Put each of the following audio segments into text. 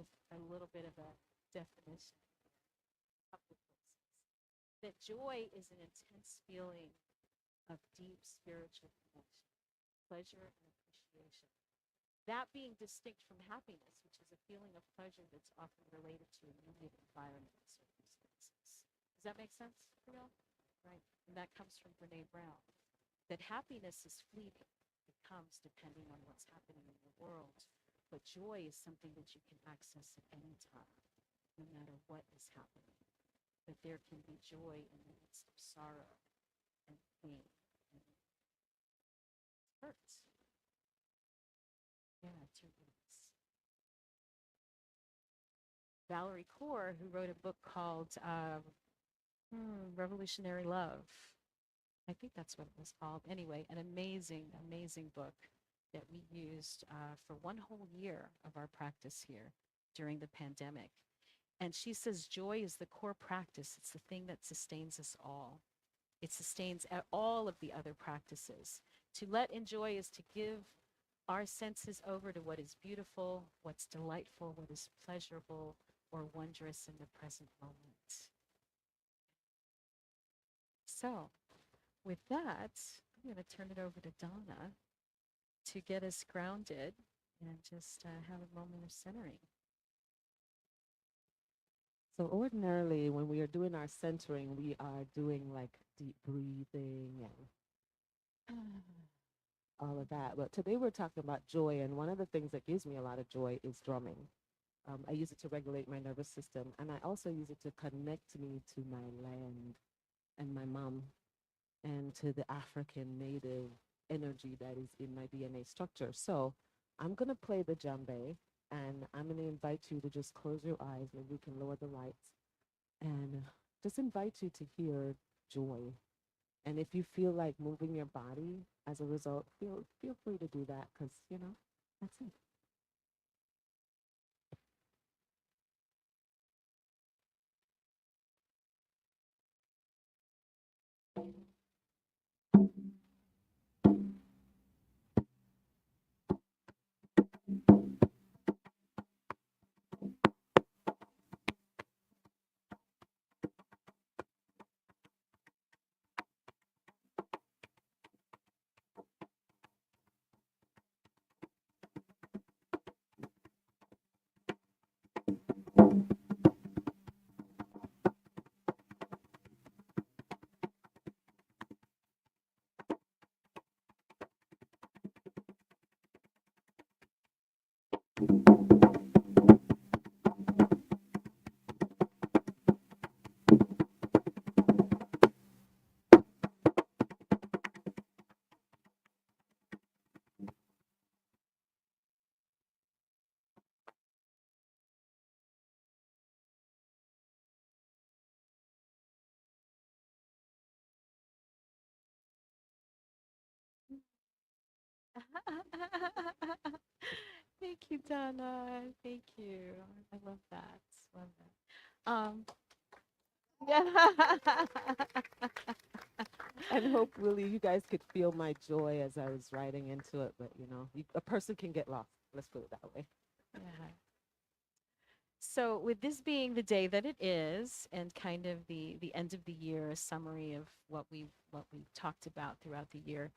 with a little bit of a definition, a couple of places. That joy is an intense feeling of deep spiritual connection, pleasure, and appreciation. That being distinct from happiness, which is a feeling of pleasure that's often related to immediate environment and circumstances. Does that make sense for y'all? Right. And that comes from Brene Brown. That happiness is fleeting. It comes depending on what's happening in the world. But joy is something that you can access at any time, no matter what is happening. That there can be joy in the midst of sorrow and pain and hurt. Yeah, turbulence. Valerie Kaur, who wrote a book called Revolutionary Love. I think that's what it was called. Anyway, an amazing, amazing book that we used for one whole year of our practice here during the pandemic. And she says joy is the core practice. It's the thing that sustains us all. It sustains all of the other practices. To let enjoy is to give our senses over to what is beautiful, what's delightful, what is pleasurable or wondrous in the present moment. So, with that, I'm going to turn it over to Donna to get us grounded and just have a moment of centering. So ordinarily, when we are doing our centering, we are doing like deep breathing and all of that. But today we're talking about joy, and one of the things that gives me a lot of joy is drumming. I use it to regulate my nervous system, and I also use it to connect me to my land and my mom and to the African native energy that is in my DNA structure. So I'm going to play the djembe, and I'm going to invite you to just close your eyes. Maybe we can lower the lights and just invite you to hear joy. And if you feel like moving your body as a result, feel free to do that because, that's it. Thank you, Donna. Thank you. I love that. Love that. Yeah. And hopefully you guys could feel my joy as I was writing into it. But, a person can get lost. Let's put it that way. Yeah. So, with this being the day that it is, and kind of the end of the year, a summary of what we've talked about throughout the year,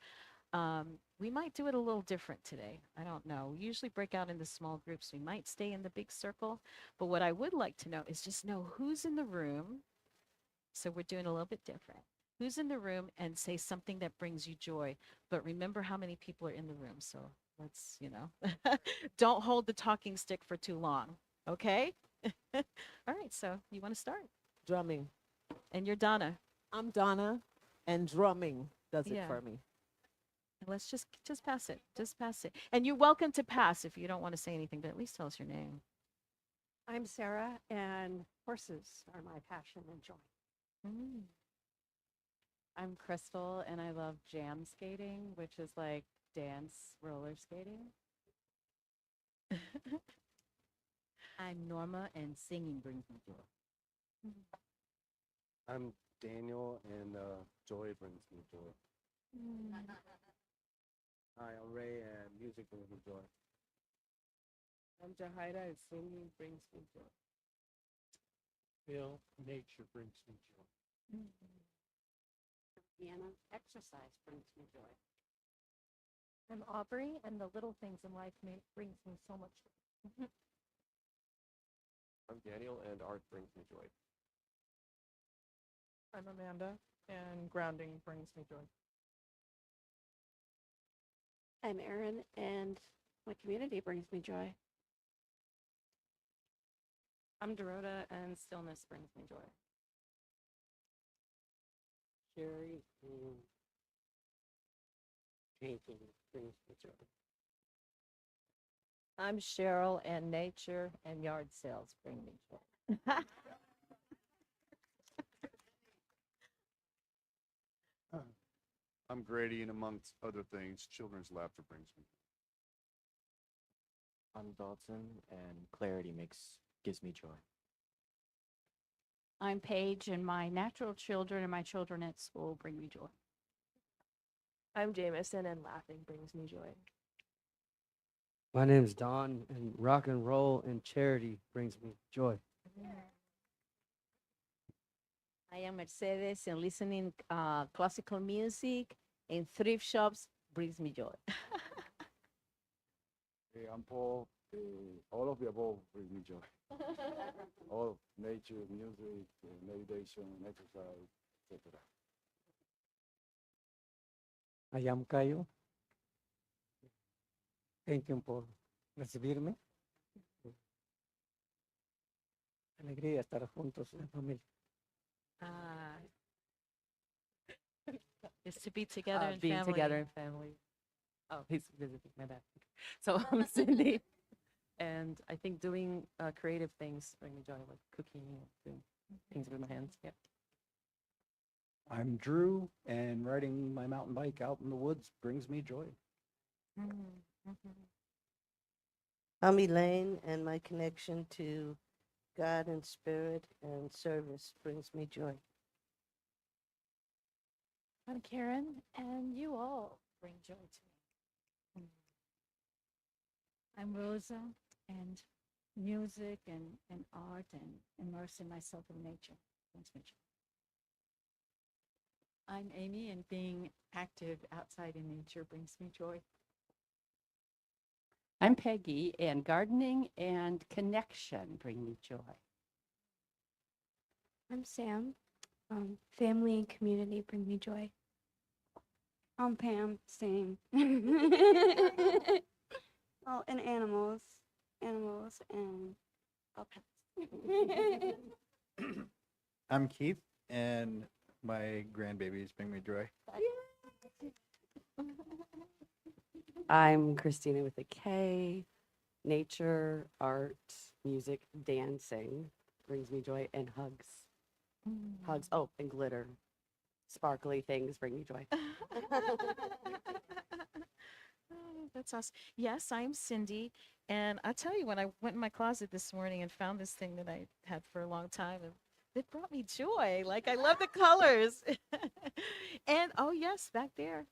we might do it a little different today. I don't know. We usually break out into small groups. We might stay in the big circle, but what I would like to know is just know who's in the room. So we're doing a little bit different. Who's in the room and say something that brings you joy. But remember how many people are in the room. So let's, don't hold the talking stick for too long. Okay? All right. So you want to start? Drumming. And you're Donna. I'm Donna, and drumming does it Yeah. for me. And let's just pass it. Just pass it. And you're welcome to pass if you don't want to say anything, but at least tell us your name. I'm Sarah, and horses are my passion and joy. Mm. I'm Crystal, and I love jam skating, which is like dance roller skating. I'm Norma, and singing brings me joy. I'm Daniel, and joy brings me joy. Hi, I'm Ray, and music brings me joy. Jahida, and singing brings me joy. Bill, nature brings me joy. Deanna, exercise brings me joy. I'm Aubrey, and the little things in life brings me so much joy. I'm Daniel, and art brings me joy. I'm Amanda, and grounding brings me joy. I'm Erin, and my community brings me joy. I'm Dorota, and stillness brings me joy. Sherry, and painting brings me joy. I'm Cheryl, and nature and yard sales bring me joy. I'm Grady, and amongst other things, children's laughter brings me. I'm Dalton, and clarity gives me joy. I'm Paige, and my natural children and my children at school bring me joy. I'm Jameson, and laughing brings me joy. My name's Don, and rock and roll and charity brings me joy. I am Mercedes, and listening classical music in thrift shops brings me joy. Hey, I'm Paul. All of the above brings me joy. All of nature, music, meditation, exercise, etc. I am Cayo. Thank you por recibirme. Alegría estar juntos en familia. Is to be together in Being family. together in family. Oh, he's visiting my bad. So I'm Cindy, and I think doing creative things bring me joy, like cooking, doing things with my hands. Yeah. I'm Drew, and riding my mountain bike out in the woods brings me joy. I'm Elaine, and my connection to God and spirit and service brings me joy. I'm Karen, and you all bring joy to me. I'm Rosa, and music and art and immersing myself in nature brings me joy. I'm Amy, and being active outside in nature brings me joy. I'm Peggy, and gardening and connection bring me joy. I'm Sam. Family and community bring me joy. I'm Pam, same. Oh, and animals and pets. I'm Keith, and my grandbabies bring me joy. I'm Christina with a K. Nature, art, music, dancing brings me joy, and hugs. Hugs, oh, and glitter. Sparkly things bring me joy. Oh, that's awesome. Yes, I'm Cindy. And I'll tell you, when I went in my closet this morning and found this thing that I had for a long time, and it brought me joy. Like, I love the colors. And, oh, yes, back there.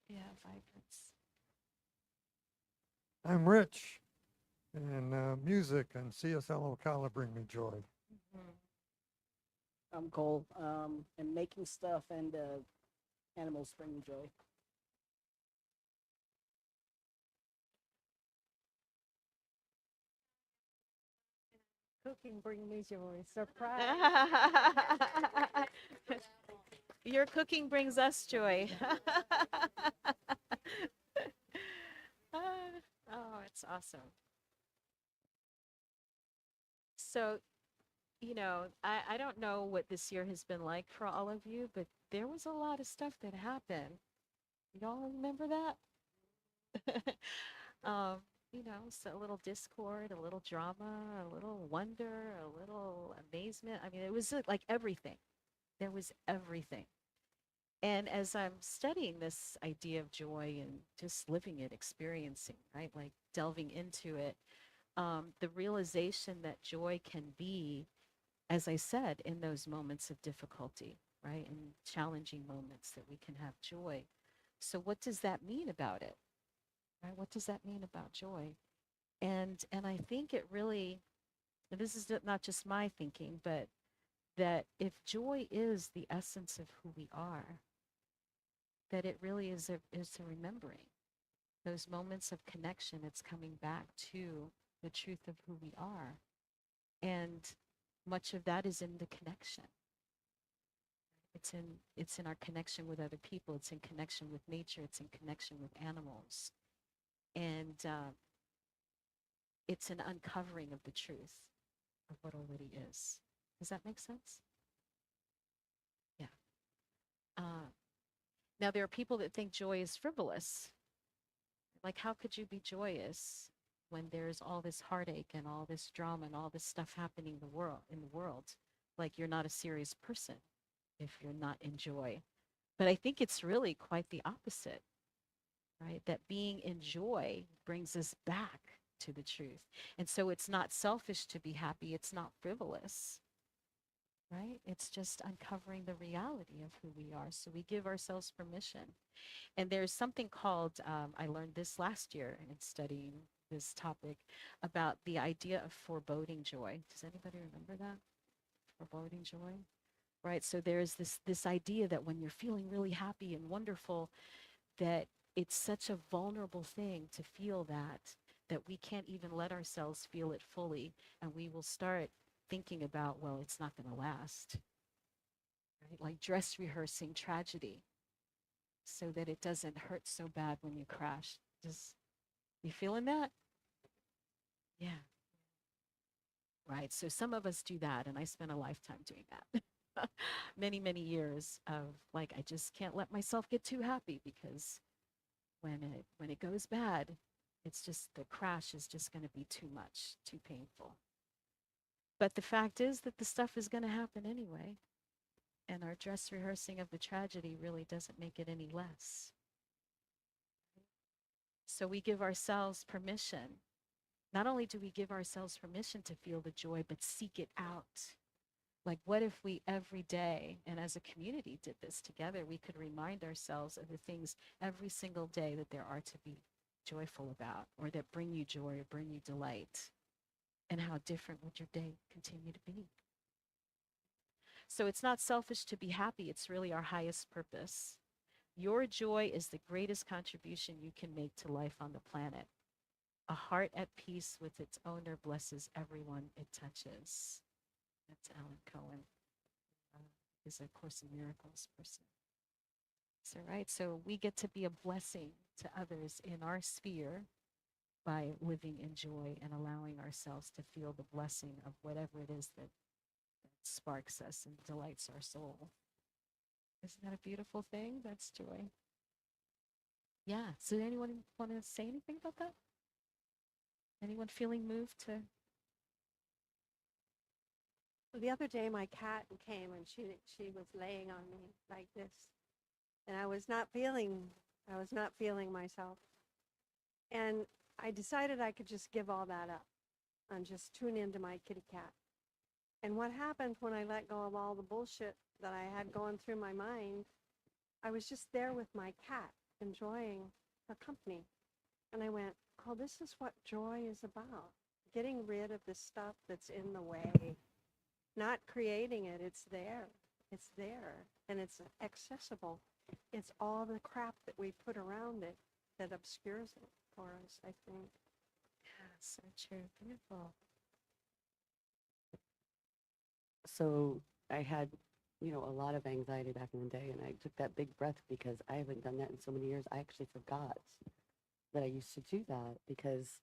Yeah, vibrance. I'm Rich, and music and CSL Ocala bring me joy. I'm Cole, and making stuff and animals bring me joy. Cooking bring me joy. Surprise. Your cooking brings us joy. Oh, it's awesome. So, I don't know what this year has been like for all of you, but there was a lot of stuff that happened. Y'all remember that? So a little discord, a little drama, a little wonder, a little amazement. I mean, it was like everything. There was everything. And as I'm studying this idea of joy and just living it, experiencing, right? Like delving into it, the realization that joy can be, as I said, in those moments of difficulty, right? In challenging moments that we can have joy. So what does that mean about it? right? What does that mean about joy? And I think it really, and this is not just my thinking, but that if joy is the essence of who we are, that it really is a remembering those moments of connection. It's coming back to the truth of who we are, and much of that is in the connection. It's in our connection with other people. It's in connection with nature. It's in connection with animals, and it's an uncovering of the truth of what already is. Does that make sense? Yeah. Now, there are people that think joy is frivolous. Like, how could you be joyous when there's all this heartache and all this drama and all this stuff happening in the world? Like, you're not a serious person if you're not in joy. But I think it's really quite the opposite, right? That being in joy brings us back to the truth. And so it's not selfish to be happy. It's not frivolous, right? It's just uncovering the reality of who we are. So we give ourselves permission. And there's something called, I learned this last year in studying this topic, about the idea of foreboding joy. Does anybody remember that? Foreboding joy? Right? So there's this idea that when you're feeling really happy and wonderful, that it's such a vulnerable thing to feel that we can't even let ourselves feel it fully. And we will start thinking about, well, it's not going to last. Right? Like dress rehearsing tragedy so that it doesn't hurt so bad when you crash. Just, you feeling that? Yeah. Right. So some of us do that, and I spent a lifetime doing that. Many, many years of like, I just can't let myself get too happy, because when it goes bad, it's just, the crash is just going to be too much, too painful. But the fact is that the stuff is going to happen anyway. And our dress rehearsing of the tragedy really doesn't make it any less. So we give ourselves permission. Not only do we give ourselves permission to feel the joy, but seek it out. Like, what if we every day, and as a community did this together, we could remind ourselves of the things every single day that there are to be joyful about, or that bring you joy or bring you delight. And how different would your day continue to be? So it's not selfish to be happy. It's really our highest purpose. Your joy is the greatest contribution you can make to life on the planet. A heart at peace with its owner blesses everyone it touches. That's Alan Cohen. Is a Course in Miracles person. So, right, so we get to be a blessing to others in our sphere by living in joy and allowing ourselves to feel the blessing of whatever it is that sparks us and delights our soul. Isn't that a beautiful thing? That's joy. Yeah. So anyone want to say anything about that? Anyone feeling moved to? The other day, my cat came and she was laying on me like this, and I was not feeling myself, and I decided I could just give all that up and just tune into my kitty cat. And what happened when I let go of all the bullshit that I had going through my mind, I was just there with my cat, enjoying her company. And I went, oh, this is what joy is about. Getting rid of the stuff that's in the way. Not creating it, it's there. It's there. And it's accessible. It's all the crap that we put around it that obscures it for us, I think. Yeah, so true. Beautiful. So I had, a lot of anxiety back in the day, and I took that big breath because I haven't done that in so many years. I actually forgot that I used to do that because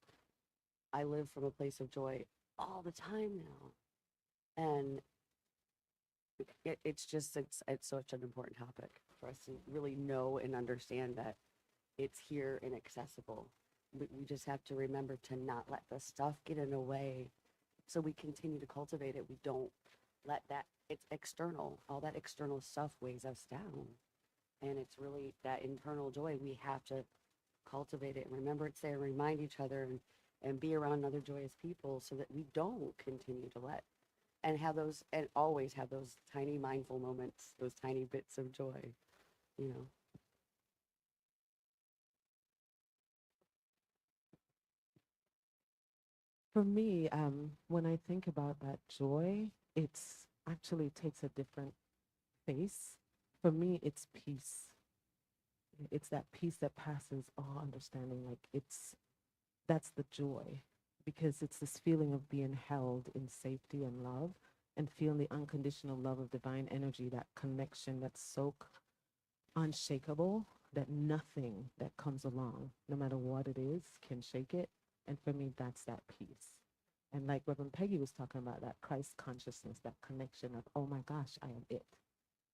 I live from a place of joy all the time now. And it's such an important topic for us to really know and understand that it's here and accessible. We just have to remember to not let the stuff get in the way, so we continue to cultivate it. We don't let that, it's external. All that external stuff weighs us down. And it's really that internal joy. We have to cultivate it and remember it's there, remind each other, and be around other joyous people so that we don't continue to let, and always have those tiny mindful moments, those tiny bits of joy, For me, when I think about that joy, it's actually takes a different face. For me, it's peace. It's that peace that passes all understanding. Like that's the joy, because it's this feeling of being held in safety and love, and feeling the unconditional love of divine energy, that connection that's so unshakable that nothing that comes along, no matter what it is, can shake it. And for me, that's that peace. And like Reverend Peggy was talking about, that Christ consciousness, that connection of, oh my gosh, I am it.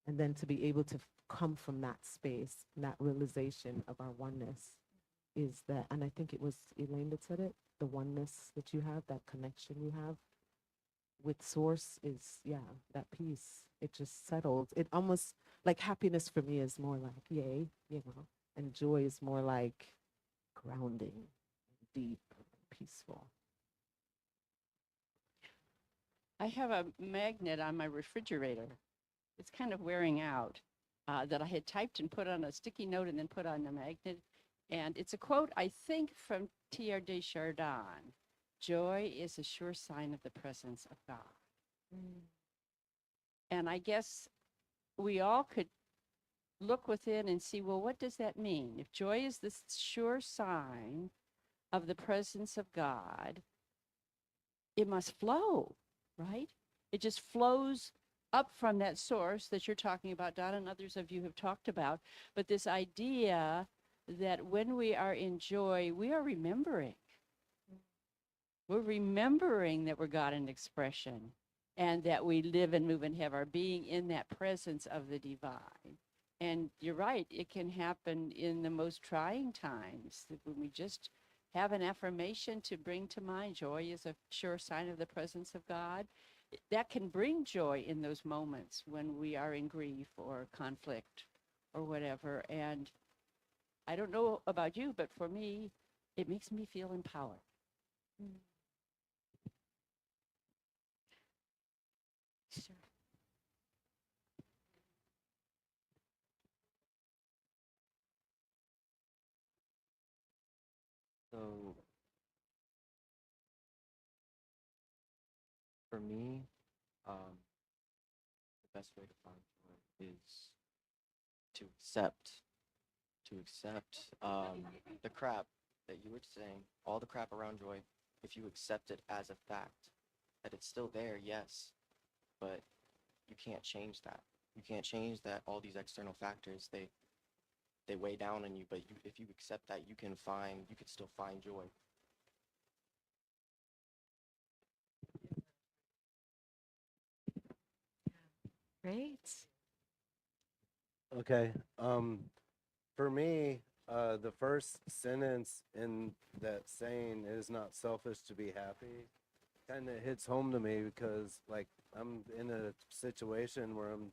And then to be able to come from that space, that realization of our oneness is that, and I think it was Elaine that said it, the oneness that you have, that connection you have with source is, yeah, that peace. It just settles. It almost, like happiness for me is more like, yay, and joy is more like grounding, deep, peaceful. I have a magnet on my refrigerator. It's kind of wearing out, that I had typed and put on a sticky note and then put on the magnet. And it's a quote, I think, from Teilhard de Chardin. Joy is a sure sign of the presence of God. And I guess we all could look within and see, well, what does that mean? If joy is the sure sign of the presence of God, it must flow, right? It just flows up from that source that you're talking about, Donna, and others of you have talked about. But this idea that when we are in joy, we are remembering. We're remembering that we're God in expression, and that we live and move and have our being in that presence of the divine. And you're right, it can happen in the most trying times, that when we just have an affirmation to bring to mind, joy is a sure sign of the presence of God. That can bring joy in those moments when we are in grief or conflict or whatever. And I don't know about you, but for me, it makes me feel empowered. Sure. So for me, the best way to find joy is to accept the crap that you were saying, all the crap around joy. If you accept it as a fact, that it's still there, yes, but you can't change that. You can't change that. All these external factors, they weigh down on you, but if you accept that, you can still find joy. Great. Okay. For me, the first sentence in that saying, "It is not selfish to be happy," kind of hits home to me, because like I'm in a situation where I'm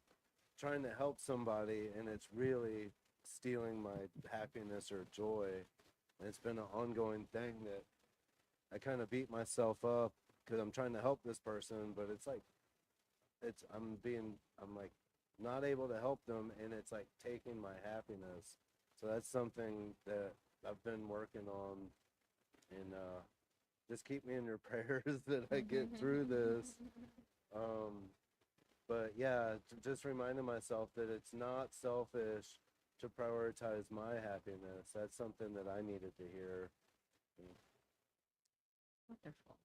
trying to help somebody and it's really stealing my happiness or joy. And it's been an ongoing thing that I kind of beat myself up because I'm trying to help this person, but it's like I'm like not able to help them, and it's like taking my happiness. So that's something that I've been working on, and just keep me in your prayers that I get through this. But yeah, just reminding myself that it's not selfish to prioritize my happiness. That's something that I needed to hear. Wonderful.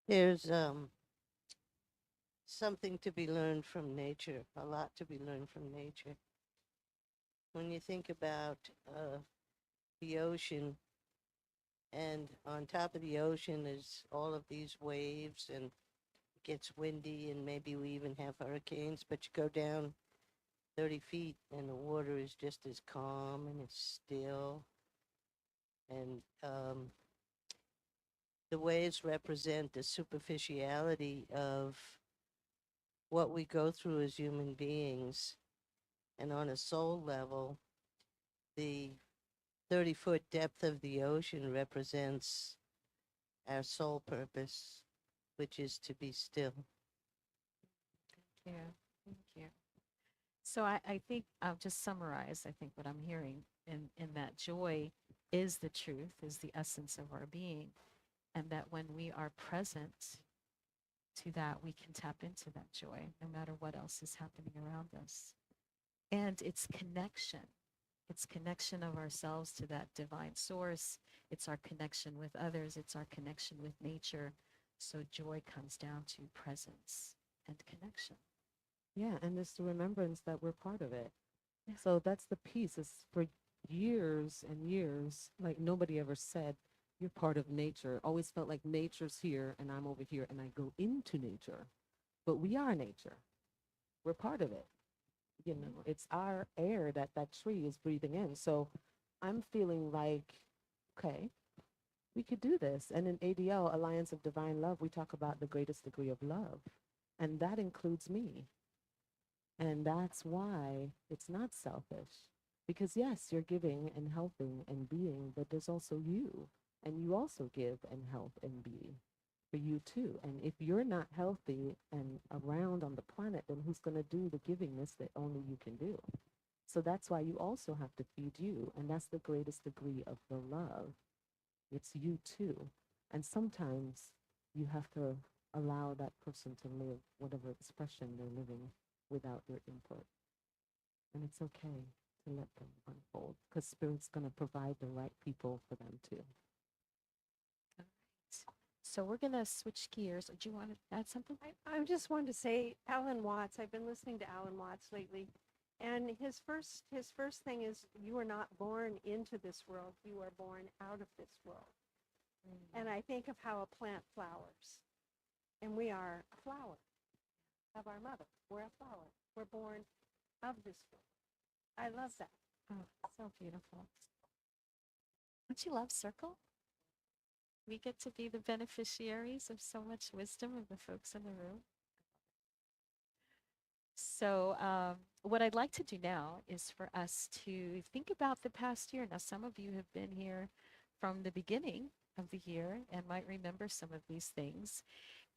There's something to be learned from nature, a lot to be learned from nature. When you think about the ocean, and on top of the ocean is all of these waves, and it gets windy, and maybe we even have hurricanes, but you go down 30 feet and the water is just as calm and it's still. And the waves represent the superficiality of what we go through as human beings. And on a soul level, the 30-foot depth of the ocean represents our soul purpose, which is to be still. Thank you. Thank you. So I think I'll just summarize, I think, what I'm hearing in that joy is the truth, is the essence of our being. And that when we are present to that, we can tap into that joy no matter what else is happening around us. And it's connection. It's connection of ourselves to that divine source. It's our connection with others. It's our connection with nature. So joy comes down to presence and connection. Yeah, and it's the remembrance that we're part of it. Yeah. So that's the piece. Is for years and years, like nobody ever said, you're part of nature. Always felt like nature's here and I'm over here and I go into nature. But we are nature. We're part of it. You know, it's our air that that tree is breathing in. So I'm feeling like, okay, we could do this. And in ADL, Alliance of Divine Love, we talk about the greatest degree of love. And that includes me. And that's why it's not selfish. Because yes, you're giving and helping and being, but there's also you. And you also give and help and be for you too. And if you're not healthy and around on the planet, then who's going to do the givingness that only you can do? So that's why you also have to feed you. And that's the greatest degree of the love. It's you too. And sometimes you have to allow that person to live whatever expression they're living without your input. And it's okay to let them unfold because Spirit's going to provide the right people for them too. So we're going to switch gears. Do you want to add something? I just wanted to say, Alan Watts. I've been listening to Alan Watts lately, and his first thing is, you are not born into this world. You are born out of this world. And I think of how a plant flowers, and we are a flower of our mother. We're a flower. We're born of this world. I love that. Oh, so beautiful. Don't you love Circle? We get to be the beneficiaries of so much wisdom of the folks in the room. So what I'd like to do now is for us to think about the past year. Now, some of you have been here from the beginning of the year and might remember some of these things.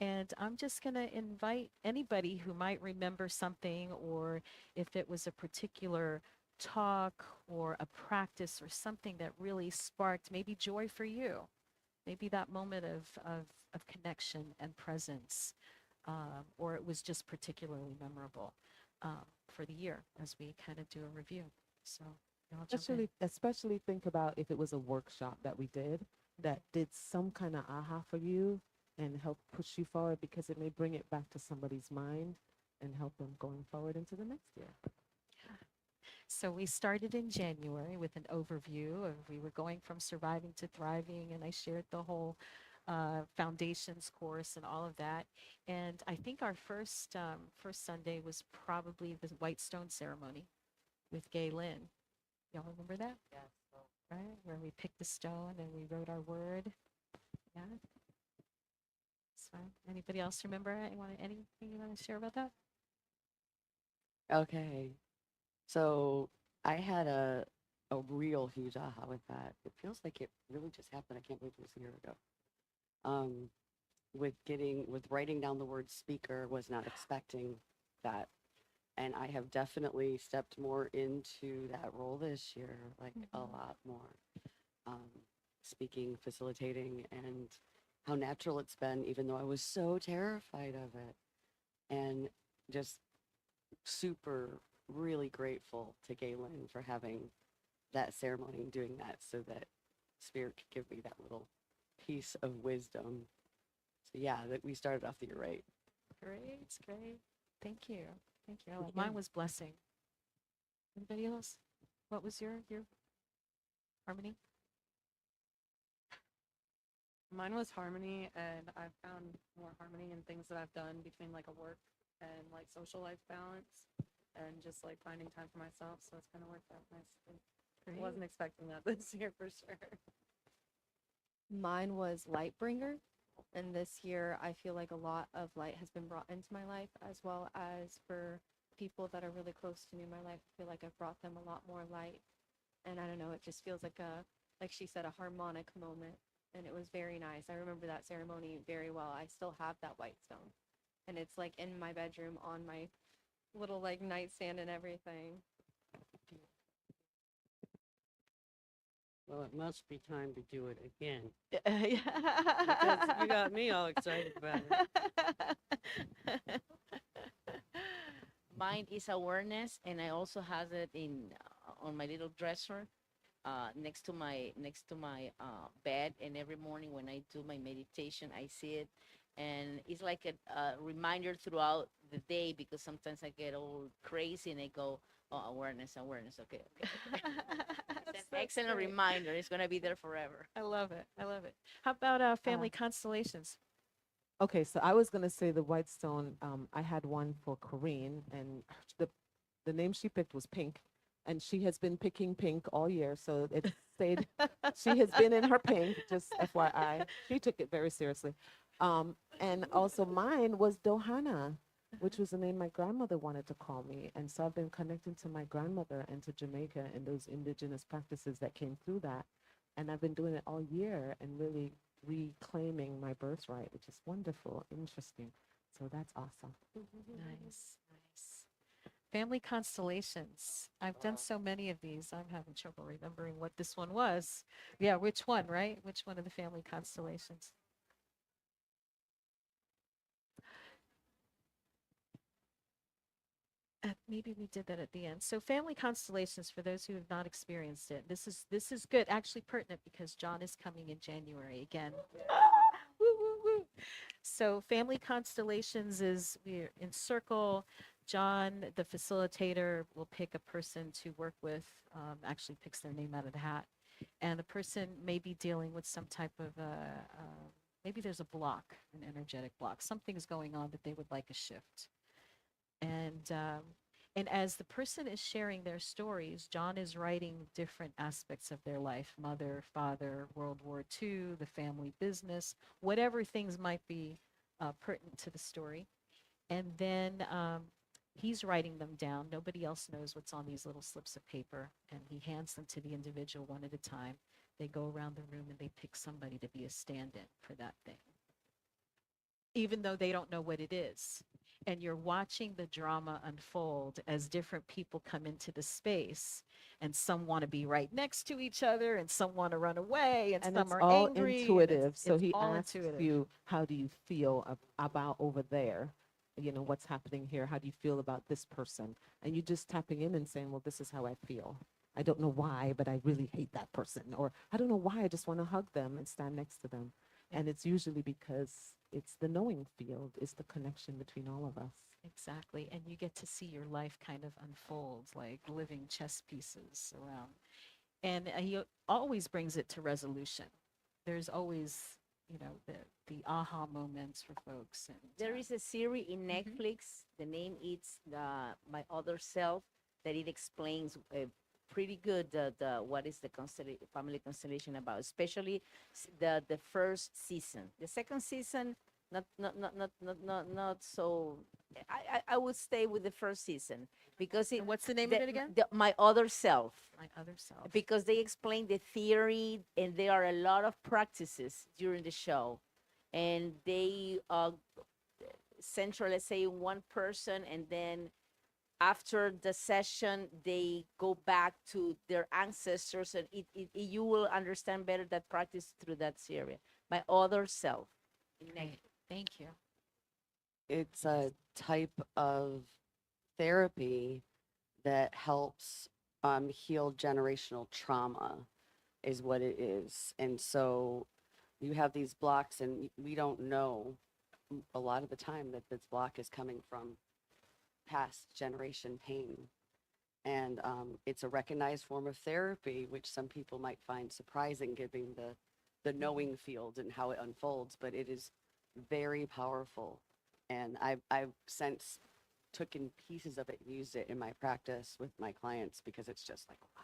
And I'm just going to invite anybody who might remember something, or if it was a particular talk or a practice or something that really sparked maybe joy for you. Maybe that moment of connection and presence, or it was just particularly memorable for the year as we kind of do a review. So y'all jump in. Especially think about if it was a workshop that we did that did some kind of aha for you and help push you forward, because it may bring it back to somebody's mind and help them going forward into the next year. So we started in January with an overview of, we were going from surviving to thriving, and I shared the whole foundations course and all of that. And I think our first Sunday was probably the White Stone ceremony with Gay Lynn. Y'all remember that? Yes. Right? Where we picked the stone and we wrote our word. Yeah. That's fine. Anybody else remember? Anything you want to share about that? Okay. So I had a real huge aha with that. It feels like it really just happened. I can't believe it was a year ago. With writing down the word speaker, was not expecting that. And I have definitely stepped more into that role this year, like a lot more. Speaking, facilitating, and how natural it's been, even though I was so terrified of it. And just super really grateful to Galen for having that ceremony and doing that, so that Spirit could give me that little piece of wisdom. So yeah, that we started off the year right. Great. Thank you. Thank you. Thank Mine you. was blessing. Anybody else? What was your harmony? Mine was harmony, and I've found more harmony in things that I've done between like a work and like social life balance, and just like finding time for myself. So it's kind of worked out nicely. I wasn't expecting that this year for sure. Mine was Lightbringer, and this year I feel like a lot of light has been brought into my life, as well as for people that are really close to me in my life. I feel like I've brought them a lot more light, and I don't know, it just feels like like she said, a harmonic moment, and it was very nice. I remember that ceremony very well. I still have that white stone, and it's like in my bedroom on my little like nightstand and everything. Well, it must be time to do it again. Yeah. Because you got me all excited about it. Mine is awareness, and I also have it in on my little dresser, next to my bed. And every morning when I do my meditation, I see it, and it's like a reminder throughout the day because sometimes I get all crazy and I go, oh, awareness, awareness. Okay, okay. It's an excellent great. reminder. It's gonna be there forever. I love it. I love it. How about family constellations? Okay, so I was gonna say the Whitestone. I had one for Corrine, and the name she picked was Pink, and she has been picking pink all year. So it stayed. She has been in her pink. Just FYI, she took it very seriously. And also mine was Dohana, which was the name my grandmother wanted to call me, and so I've been connecting to my grandmother and to Jamaica and those indigenous practices that came through that, and I've been doing it all year and really reclaiming my birthright, which is wonderful, interesting. So that's awesome. Nice, nice. Family constellations. I've done so many of these. I'm having trouble remembering what this one was. Yeah, which one, right? Which one of the family constellations? Maybe we did that at the end. So family constellations, for those who have not experienced it, this is good, actually pertinent because John is coming in January again. Woo, woo, woo. So family constellations is we're in circle. John, the facilitator, will pick a person to work with, actually picks their name out of the hat. And the person may be dealing with some type of, maybe there's a block, an energetic block. Something's going on that they would like a shift. And as the person is sharing their stories, John is writing different aspects of their life: mother, father, World War II, the family business, whatever things might be pertinent to the story. And then he's writing them down. Nobody else knows what's on these little slips of paper, and he hands them to the individual one at a time. They go around the room and they pick somebody to be a stand-in for that thing, even though they don't know what it is. And you're watching the drama unfold as different people come into the space, and some want to be right next to each other, and some want to run away, and some it's are all angry. and intuitive. So it's he all asks intuitive. you, how do you feel about over there? You know, what's happening here? How do you feel about this person? And you just tapping in and saying, well, this is how I feel. I don't know why, but I really hate that person. Or I don't know why, I just want to hug them and stand next to them. And it's usually because it's the knowing field, it's the connection between all of us. Exactly. And you get to see your life kind of unfold like living chess pieces around. And he always brings it to resolution. There's always, you know, the aha moments for folks. And There is a series in Netflix. The name is My Other Self, that it explains pretty good the what is the family constellation about, especially the first season. The second season, not so. I would stay with the first season because it. What's the name of it again? My Other Self. My Other Self. Because they explain the theory, and there are a lot of practices during the show, and they center, let's say, one person, and then after the session they go back to their ancestors, and you will understand better that practice through that series. My Other Self. Thank you. It's a type of therapy that helps heal generational trauma, is what it is. And so you have these blocks, and we don't know a lot of the time that this block is coming from past generation pain. And it's a recognized form of therapy, which some people might find surprising given the knowing field and how it unfolds, but it is very powerful. And I've since taken pieces of it and used it in my practice with my clients because it's just like, wow.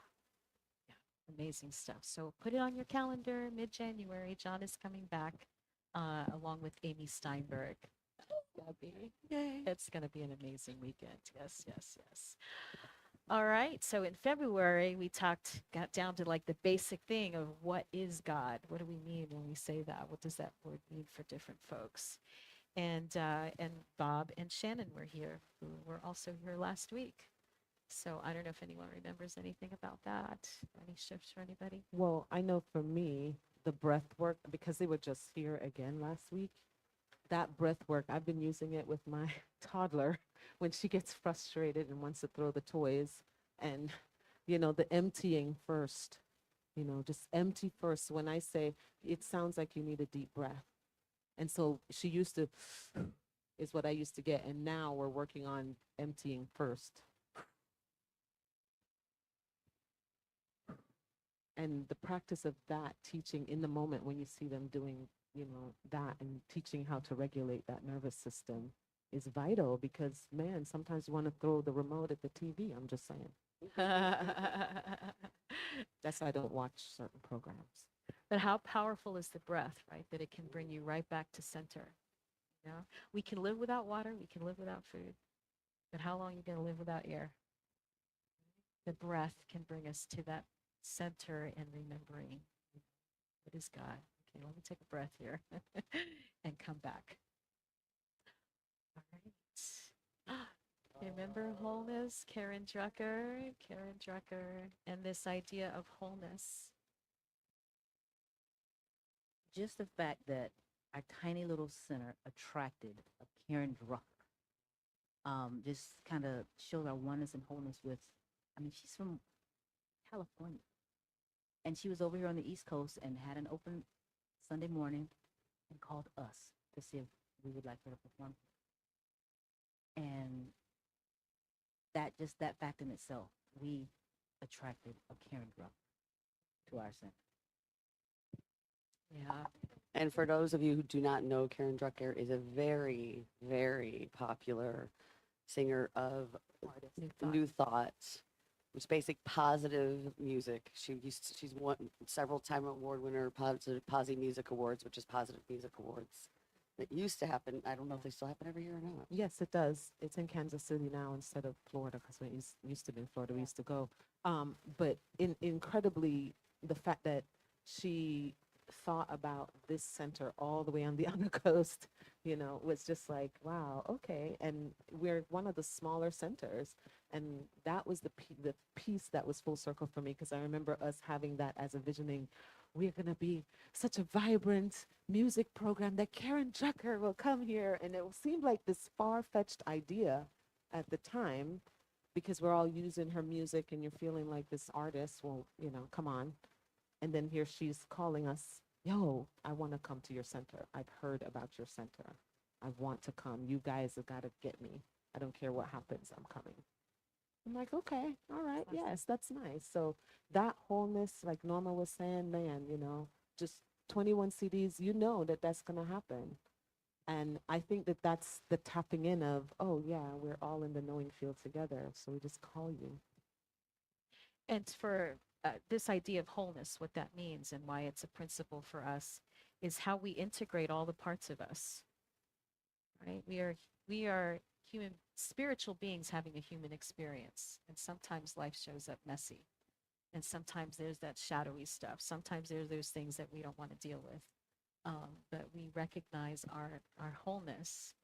Amazing stuff. So put it on your calendar, mid-January. John is coming back along with Amy Steinberg. It's gonna be an amazing weekend. Yes, yes, yes. All right. So in February, we got down to like the basic thing of what is God? What do we mean when we say that? What does that word mean for different folks? And Bob and Shannon were here, who were also here last week. So I don't know if anyone remembers anything about that. Any shifts for anybody? Well, I know for me, the breath work, because they were just here again last week, that breath work, I've been using it with my toddler when she gets frustrated and wants to throw the toys. And, the emptying first, just empty first. When I say it sounds like you need a deep breath. And so she used to, is what I used to get. And now we're working on emptying first. And the practice of that teaching in the moment when you see them doing, that and teaching how to regulate that nervous system is vital because, man, sometimes you want to throw the remote at the TV. I'm just saying. That's why I don't watch certain programs. But how powerful is the breath, right? That it can bring you right back to center. We can live without water, we can live without food. But how long are you going to live without air? The breath can bring us to that center and remembering what is God. Okay, let me take a breath here and come back. All right. Remember wholeness, Karen Drucker, and this idea of wholeness. Just the fact that our tiny little center attracted a Karen Drucker just kind of showed our oneness and wholeness with, she's from California. And she was over here on the East Coast and had an open Sunday morning and called us to see if we would like her to perform. And that fact in itself, we attracted a Karen Drucker to our center. Yeah. And for those of you who do not know, Karen Drucker is a very, very popular singer of New Thought, which is basic positive music. She's won several-time award winner, Posi Music Awards, which is Positive Music Awards. That used to happen. I don't know if they still happen every year or not. Yes, it does. It's in Kansas City now instead of Florida because when it used to be in Florida, we used to go. But incredibly, the fact that she thought about this center all the way on the other coast, was just like, wow, okay. And we're one of the smaller centers. And that was the piece that was full circle for me because I remember us having that as a visioning. We're going to be such a vibrant music program that Karen Drucker will come here. And it seemed like this far-fetched idea at the time because we're all using her music and you're feeling like this artist, well, come on. And then here she's calling us, yo, I want to come to your center. I've heard about your center. I want to come. You guys have got to get me. I don't care what happens. I'm coming. I'm like, okay, all right, yes, that's nice. So that wholeness, like Norma was saying, man, just 21 CDs, that's going to happen. And I think that that's the tapping in of, oh, yeah, we're all in the knowing field together. So we just call you. And for this idea of wholeness, what that means and why it's a principle for us is how we integrate all the parts of us, right? We are human, spiritual beings having a human experience. And sometimes life shows up messy. And sometimes there's that shadowy stuff. Sometimes there's those things that we don't want to deal with. But we recognize our wholeness,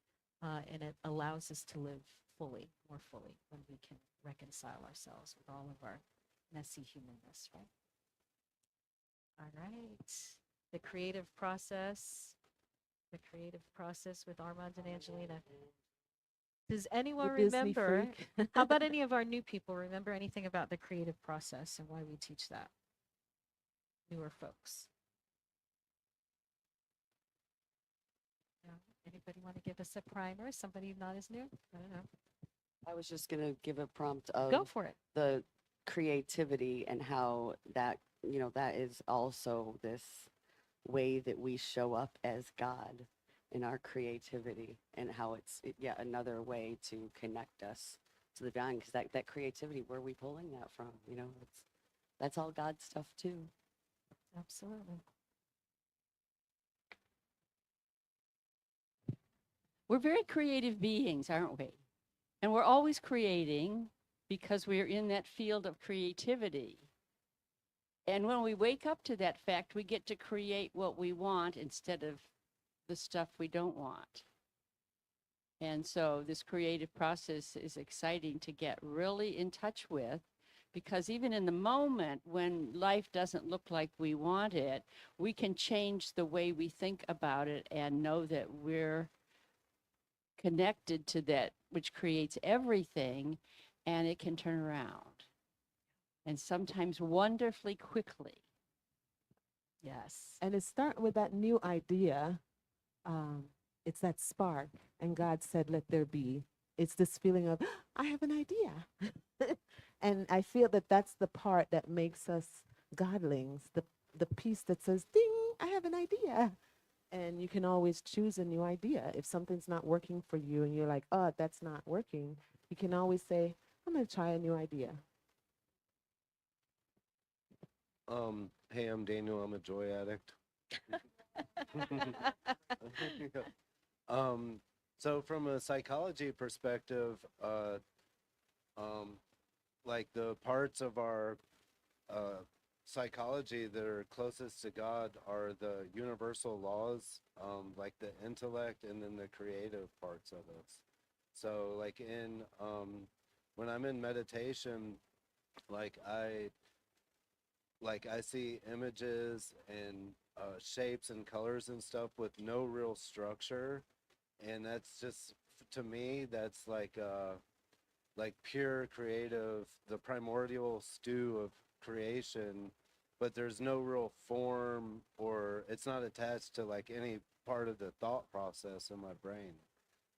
and it allows us to live more fully, when we can reconcile ourselves with all of our messy humanness, right? All right. The creative process with Armand and Angelina. Does anyone The Disney remember? freak. How about any of our new people remember anything about the creative process and why we teach that? Newer folks. Yeah. Anybody want to give us a primer? Somebody not as new? I don't know. I was just going to give a prompt of Go for it. The creativity and how that, that is also this way that we show up as God in our creativity and how it's yet another way to connect us to the divine because that creativity, where are we pulling that from? That's all God stuff too. Absolutely. We're very creative beings, aren't we? And we're always creating because we're in that field of creativity. And when we wake up to that fact, we get to create what we want instead of the stuff we don't want. And so this creative process is exciting to get really in touch with, because even in the moment when life doesn't look like we want it, we can change the way we think about it and know that we're connected to that which creates everything, and it can turn around. And sometimes wonderfully quickly. Yes. And it start with that new idea. It's that spark. And God said, let there be. It's this feeling of, I have an idea. And I feel that that's the part that makes us godlings, the piece that says, ding, I have an idea. And you can always choose a new idea. If something's not working for you and you're like, oh, that's not working, you can always say, I'm going to try a new idea. Hey, I'm Daniel. I'm a joy addict. So from a psychology perspective, like the parts of our psychology that are closest to God are the universal laws, like the intellect, and then the creative parts of us. So like when I'm in meditation, like I see images and shapes and colors and stuff with no real structure, and that's just, to me, that's like pure creative, the primordial stew of creation, but there's no real form, or it's not attached to like any part of the thought process in my brain.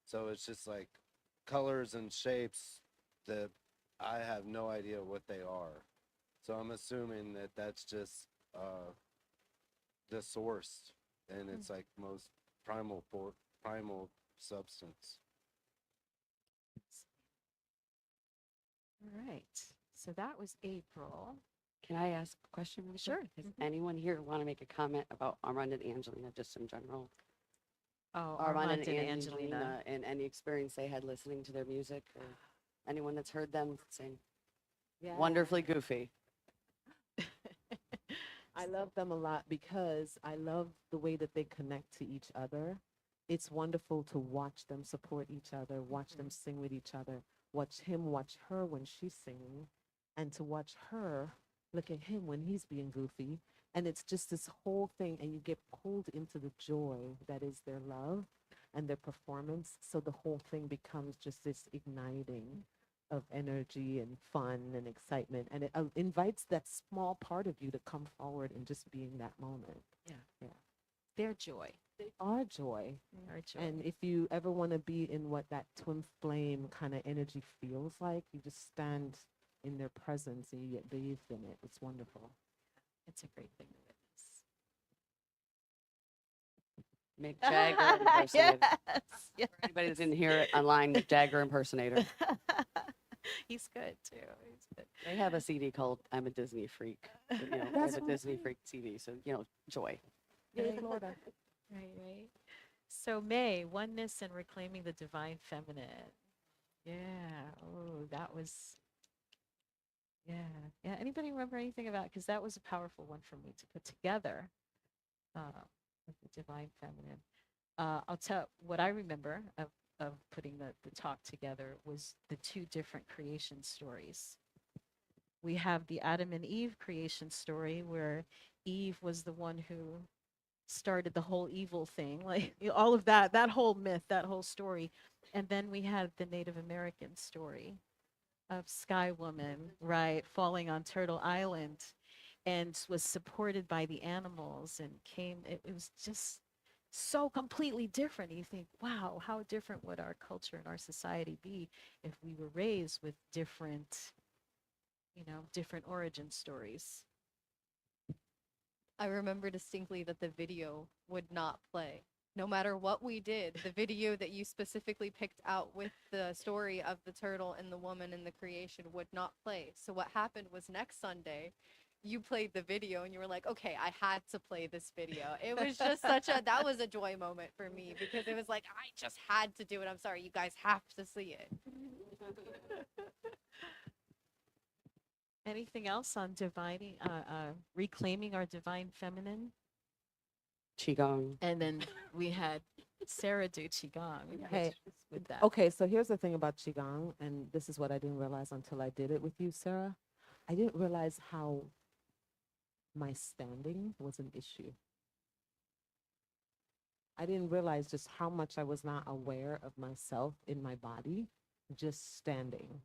So it's just like colors and shapes that I have no idea what they are. So I'm assuming that that's just the source, and it's like most primal substance. All right. So that was April. Can I ask a question really quick? Sure. Does anyone here want to make a comment about Armand and Angelina, just in general? Oh, Armand and Angelina, and any experience they had listening to their music, or anyone that's heard them sing. Yeah. Wonderfully goofy. I love them a lot because I love the way that they connect to each other. It's wonderful to watch them support each other, watch them sing with each other, watch him watch her when she's singing, and to watch her look at him when he's being goofy. And it's just this whole thing, and you get pulled into the joy that is their love and their performance. So the whole thing becomes just this igniting of energy and fun and excitement, and it invites that small part of you to come forward and just be in that moment. Yeah. Yeah. Their joy. They are joy. They are joy. And if you ever want to be in what that twin flame kind of energy feels like, you just stand in their presence and you get bathed in it. It's wonderful. It's a great thing to witness. Mick Jagger impersonator. Yes. For anybody that didn't hear it online, Mick Jagger impersonator. He's good too. He's good. They have a CD called "I'm a Disney Freak." So, they have a Disney Freak CD. So joy. Yay, Florida. Right. So May, oneness and reclaiming the divine feminine. Yeah. Oh, that was. Yeah. Anybody remember anything about? Because that was a powerful one for me to put together. With the divine feminine. I'll tell what I remember of putting the talk together was the two different creation stories. We have the Adam and Eve creation story where Eve was the one who started the whole evil thing, like all of that whole myth, that whole story. And then we had the Native American story of Sky Woman, right, falling on Turtle Island and was supported by the animals and it was just so completely different. You think, wow, how different would our culture and our society be if we were raised with different origin stories. I remember distinctly that the video would not play. No matter what we did, the video that you specifically picked out with the story of the turtle and the woman and the creation would not play. So what happened was next Sunday, you played the video and you were like, okay, I had to play this video. It was just that was a joy moment for me because it was like, I just had to do it. I'm sorry, you guys have to see it. Anything else on reclaiming our divine feminine? Qigong. And then we had Sarah do qigong Hey, with that. okay, so here's the thing about Qigong, and this is what I didn't realize until I did it with you, Sarah. I didn't realize how my standing was an issue. I didn't realize just how much I was not aware of myself in my body, just standing.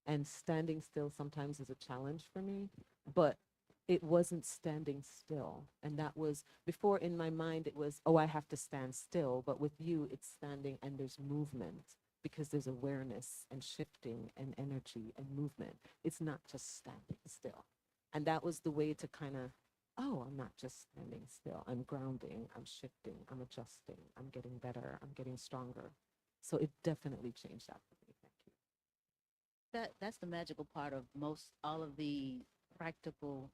And standing still sometimes is a challenge for me, but it wasn't standing still. And that was before in my mind, it was, oh, I have to stand still. But with you, it's standing and there's movement because there's awareness and shifting and energy and movement. It's not just standing still. And that was the way to kind of, oh, I'm not just standing still. I'm grounding, I'm shifting, I'm adjusting, I'm getting better, I'm getting stronger. So it definitely changed that for me. Thank you. That's the magical part of most all of the practical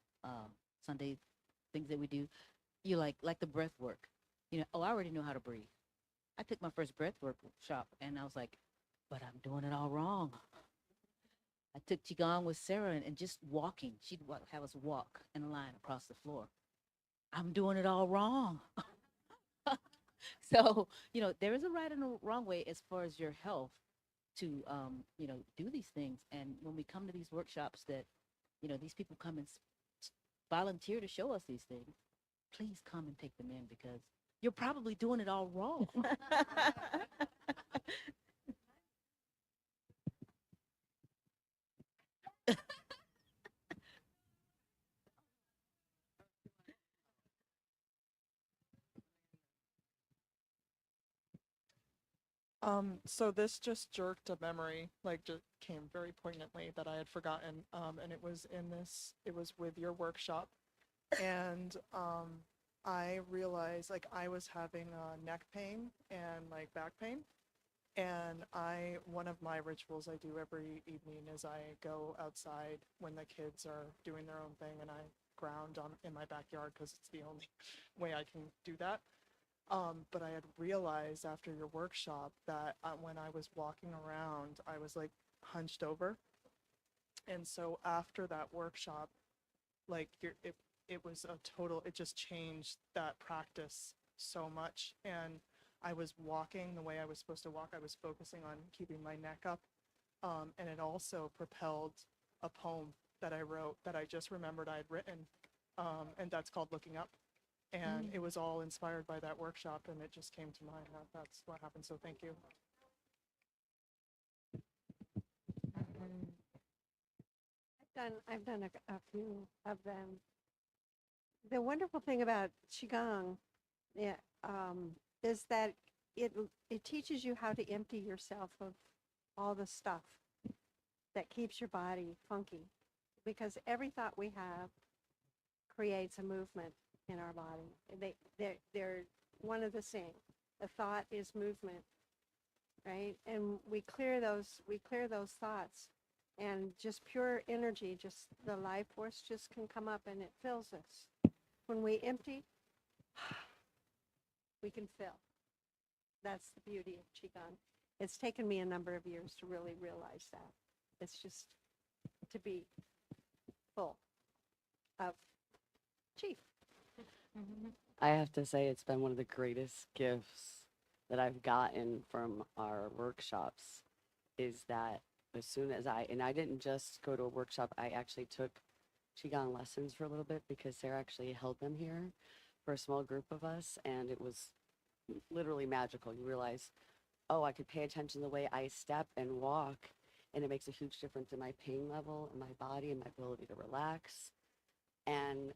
Sunday things that we do. You like the breath work. You know, oh, I already know how to breathe. I took my first breath work workshop and I was like, but I'm doing it all wrong. I took Qigong with Sarah and just walking. She'd have us walk in a line across the floor. I'm doing it all wrong. So, you know, there is a right and a wrong way as far as your health to, you know, do these things. And when we come to these workshops that, you know, these people come and volunteer to show us these things, please come and take them in because you're probably doing it all wrong. So this just jerked a memory, like just came very poignantly that I had forgotten. And it was it was with your workshop. And I realized like I was having neck pain and like back pain. And one of my rituals I do every evening is I go outside when the kids are doing their own thing and I ground in my backyard because it's the only way I can do that. But I had realized after your workshop that when I was walking around, I was like hunched over. And so after that workshop, like it was it just changed that practice so much. And I was walking the way I was supposed to walk. I was focusing on keeping my neck up. And it also propelled a poem that I wrote that I just remembered I had written. And that's called Looking Up. And it was all inspired by that workshop, and it just came to mind that that's what happened. So thank you. I've done a few of them. The wonderful thing about qigong, yeah, is that it teaches you how to empty yourself of all the stuff that keeps your body funky, because every thought we have creates a movement in our body. They're one of the same. A thought is movement, right? And we clear those thoughts, and just pure energy, just the life force just can come up and it fills us. When we empty, we can fill. That's the beauty of qigong. It's taken me a number of years to really realize that. It's just to be full of chief. I have to say, it's been one of the greatest gifts that I've gotten from our workshops is that as soon as I didn't just go to a workshop, I actually took Qigong lessons for a little bit because Sarah actually held them here for a small group of us. And it was literally magical. You realize, oh, I could pay attention to the way I step and walk, and it makes a huge difference in my pain level, in my body, and my ability to relax. And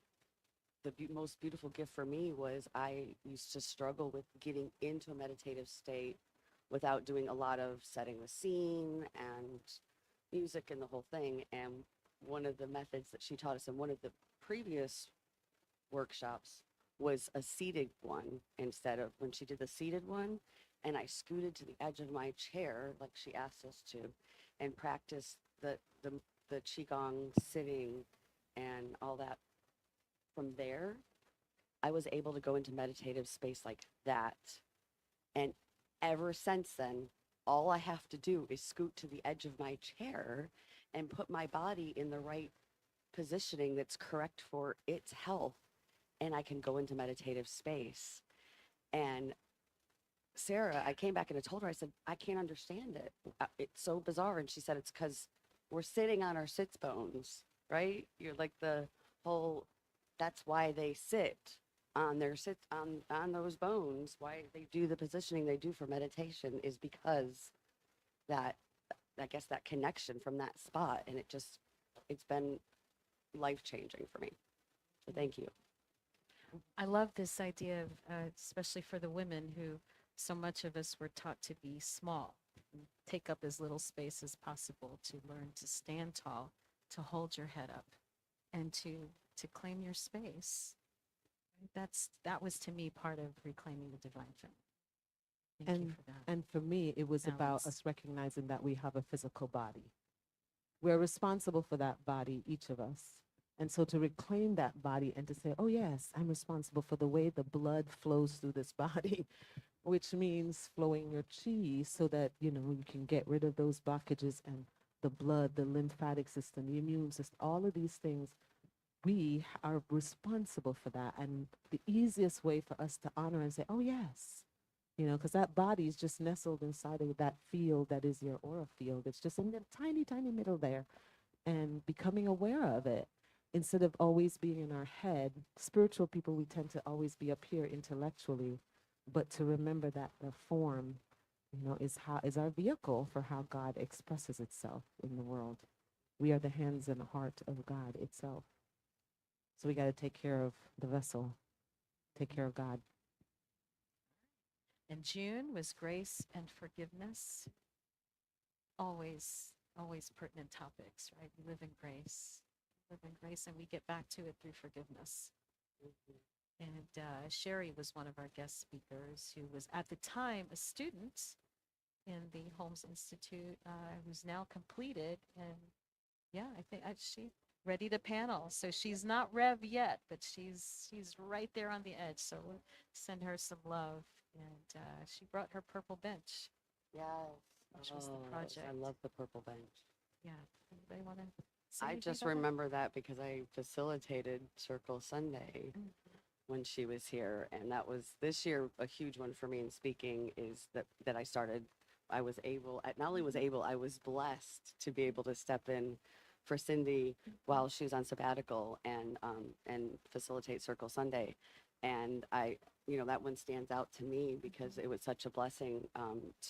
the most beautiful gift for me was I used to struggle with getting into a meditative state without doing a lot of setting the scene and music and the whole thing. And one of the methods that she taught us in one of the previous workshops was a seated one instead of when she did the seated one. And I scooted to the edge of my chair like she asked us to and practiced the Qigong sitting and all that. From there, I was able to go into meditative space like that. And ever since then, all I have to do is scoot to the edge of my chair and put my body in the right positioning that's correct for its health. And I can go into meditative space. And Sarah, I came back and I told her, I said, I can't understand it. It's so bizarre. And she said, it's because we're sitting on our sits bones, right? You're like the whole, that's why they sit on their sits on those bones. Why they do the positioning they do for meditation is because that, I guess, that connection from that spot. And it's been life changing for me. So thank you. I love this idea of, especially for the women who so much of us were taught to be small, and take up as little space as possible, to learn to stand tall, to hold your head up, and to claim your space. That was to me part of reclaiming the divine feminine. Thank you for that. And for me, it was about Balance. us recognizing that we have a physical body. We're responsible for that body, each of us. And so to reclaim that body and to say, oh, yes, I'm responsible for the way the blood flows through this body, which means flowing your chi so that, you can get rid of those blockages and the blood, the lymphatic system, the immune system, all of these things. We are responsible for that. And the easiest way for us to honor and say, oh, yes, because that body is just nestled inside of that field that is your aura field. It's just in the tiny, tiny middle there. And becoming aware of it instead of always being in our head. Spiritual people, we tend to always be up here intellectually, but to remember that the form, is our vehicle for how God expresses itself in the world. We are the hands and heart of God itself. So we got to take care of the vessel, take care of God. And June was grace and forgiveness. Always pertinent topics, right? We live in grace. And we get back to it through forgiveness. And Sherry was one of our guest speakers who was at the time a student in the Holmes Institute, who's now completed. And yeah, I think she ready to panel. So she's not Rev yet, but she's right there on the edge. So we'll send her some love. And she brought her purple bench. Yes. Which was the project. I love the purple bench. Yeah. Anybody want to I just remember that because I facilitated Circle Sunday when she was here. And that was this year a huge one for me in speaking is that I started. I was able, not only was able, I was blessed to be able to step in for Cindy while she was on sabbatical and facilitate Circle Sunday. And that one stands out to me because it was such a blessing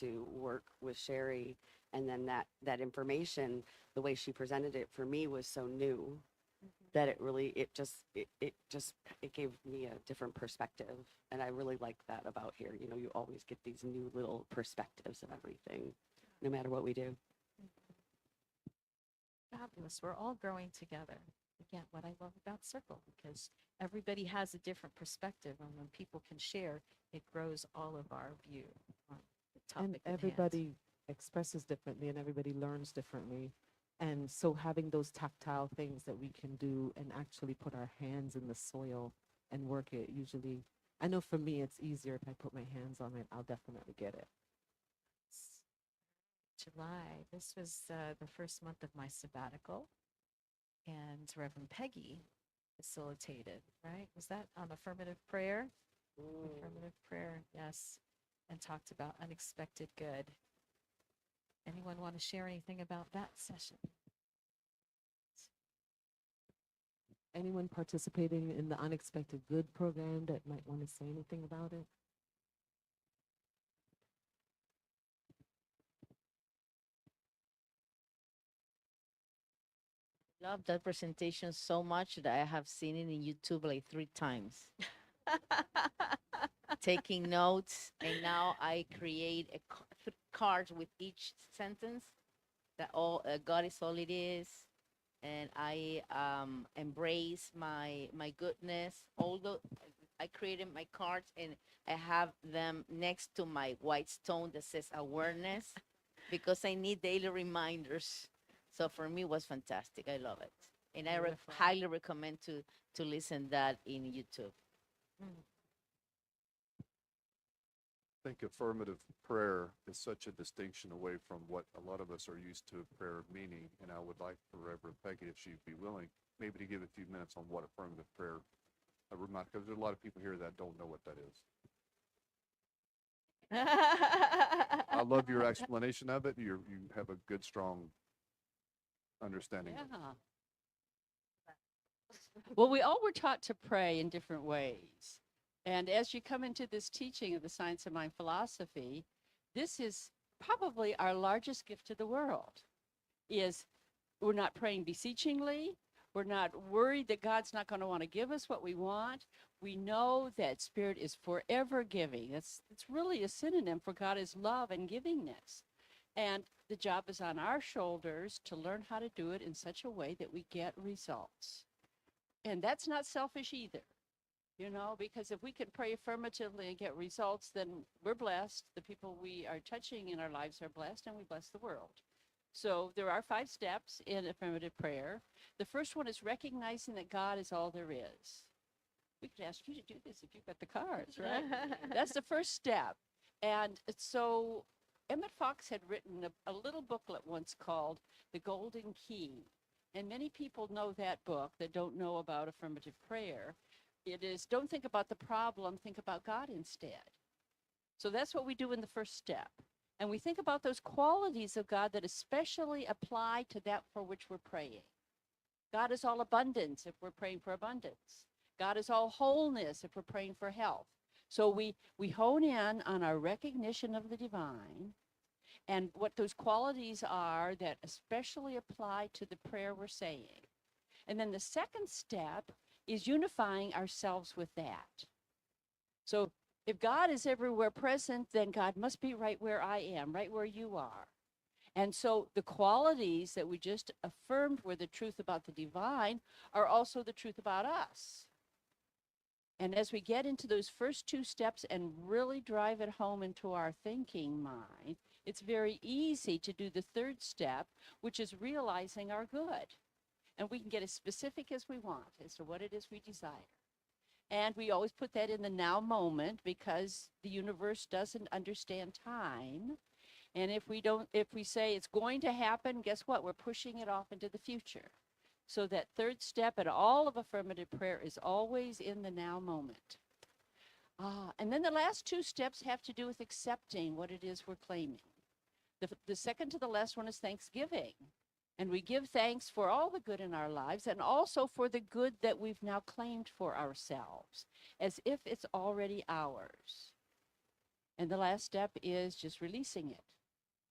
to work with Sherry. And then that information, the way she presented it for me was so new that it gave me a different perspective. And I really like that about here. You always get these new little perspectives of everything, no matter what we do. Fabulous. We're all growing together. Again, what I love about Circle, because everybody has a different perspective, and when people can share, it grows all of our view on the topic And everybody expresses differently and everybody learns differently. And so having those tactile things that we can do and actually put our hands in the soil and work it, usually, I know for me it's easier if I put my hands on it, I'll definitely get it. July. This was the first month of my sabbatical, and Reverend Peggy facilitated, right? Was that on affirmative prayer? Affirmative prayer, yes. And talked about unexpected good. Anyone want to share anything about that session? Anyone participating in the Unexpected Good program that might want to say anything about it? Love that presentation so much that I have seen it in YouTube like 3 times. Taking notes, and now I create cards with each sentence that all God is all it is, and I embrace my goodness. Although I created my cards and I have them next to my white stone that says awareness because I need daily reminders. So for me, it was fantastic. I love it, and I highly recommend to listen that in YouTube. I think affirmative prayer is such a distinction away from what a lot of us are used to prayer meaning, and I would like for Reverend Peggy, if she'd be willing, maybe to give a few minutes on what affirmative prayer remind, because there's a lot of people here that don't know what that is. I love your explanation of it. You have a good, strong understanding. of it. Yeah. Well, we all were taught to pray in different ways. And as you come into this teaching of the science of mind philosophy, this is probably our largest gift to the world, is we're not praying beseechingly. We're not worried that God's not going to want to give us what we want. We know that Spirit is forever giving. It's really a synonym for God is love and givingness. And the job is on our shoulders to learn how to do it in such a way that we get results. And that's not selfish either, you know, because if we can pray affirmatively and get results, then we're blessed. The people we are touching in our lives are blessed, and we bless the world. So there are 5 steps in affirmative prayer. The first one is recognizing that God is all there is. We could ask you to do this if you've got the cards, right? That's the first step. And so Emmett Fox had written a little booklet once called The Golden Key. And many people know that book that don't know about affirmative prayer. It is, don't think about the problem, think about God instead. So that's what we do in the first step. And we think about those qualities of God that especially apply to that for which we're praying. God is all abundance if we're praying for abundance. God is all wholeness if we're praying for health. So we hone in on our recognition of the divine and what those qualities are that especially apply to the prayer we're saying. And then the second step is unifying ourselves with that. So if God is everywhere present, then God must be right where I am, right where you are. And so the qualities that we just affirmed were the truth about the divine are also the truth about us. And as we get into those first 2 steps and really drive it home into our thinking mind, it's very easy to do the third step, which is realizing our good. And we can get as specific as we want as to what it is we desire. And we always put that in the now moment because the universe doesn't understand time. And if we say it's going to happen, guess what? We're pushing it off into the future. So that third step in all of affirmative prayer is always in the now moment. And then the last 2 steps have to do with accepting what it is we're claiming. The second to the last one is thanksgiving. And we give thanks for all the good in our lives and also for the good that we've now claimed for ourselves, as if it's already ours. And the last step is just releasing it.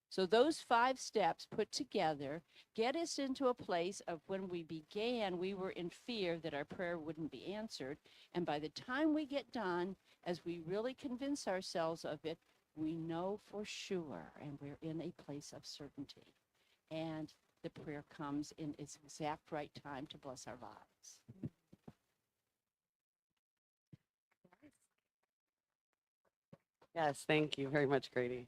So those 5 steps put together get us into a place of when we began, we were in fear that our prayer wouldn't be answered. And by the time we get done, as we really convince ourselves of it, we know for sure, and we're in a place of certainty. And the prayer comes in its exact right time to bless our lives. Yes, thank you very much, Grady.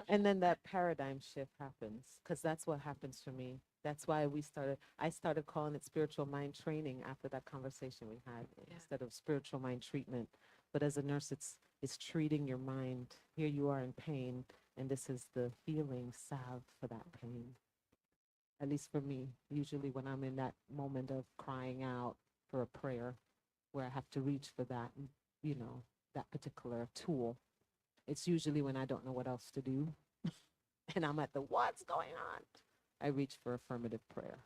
And then that paradigm shift happens because that's what happens for me. That's why I started calling it spiritual mind training after that conversation we had instead of spiritual mind treatment. But as a nurse, it's treating your mind. Here you are in pain, and this is the healing salve for that pain. At least for me, usually when I'm in that moment of crying out for a prayer where I have to reach for that, that particular tool. It's usually when I don't know what else to do and I'm at the what's going on. I reach for affirmative prayer.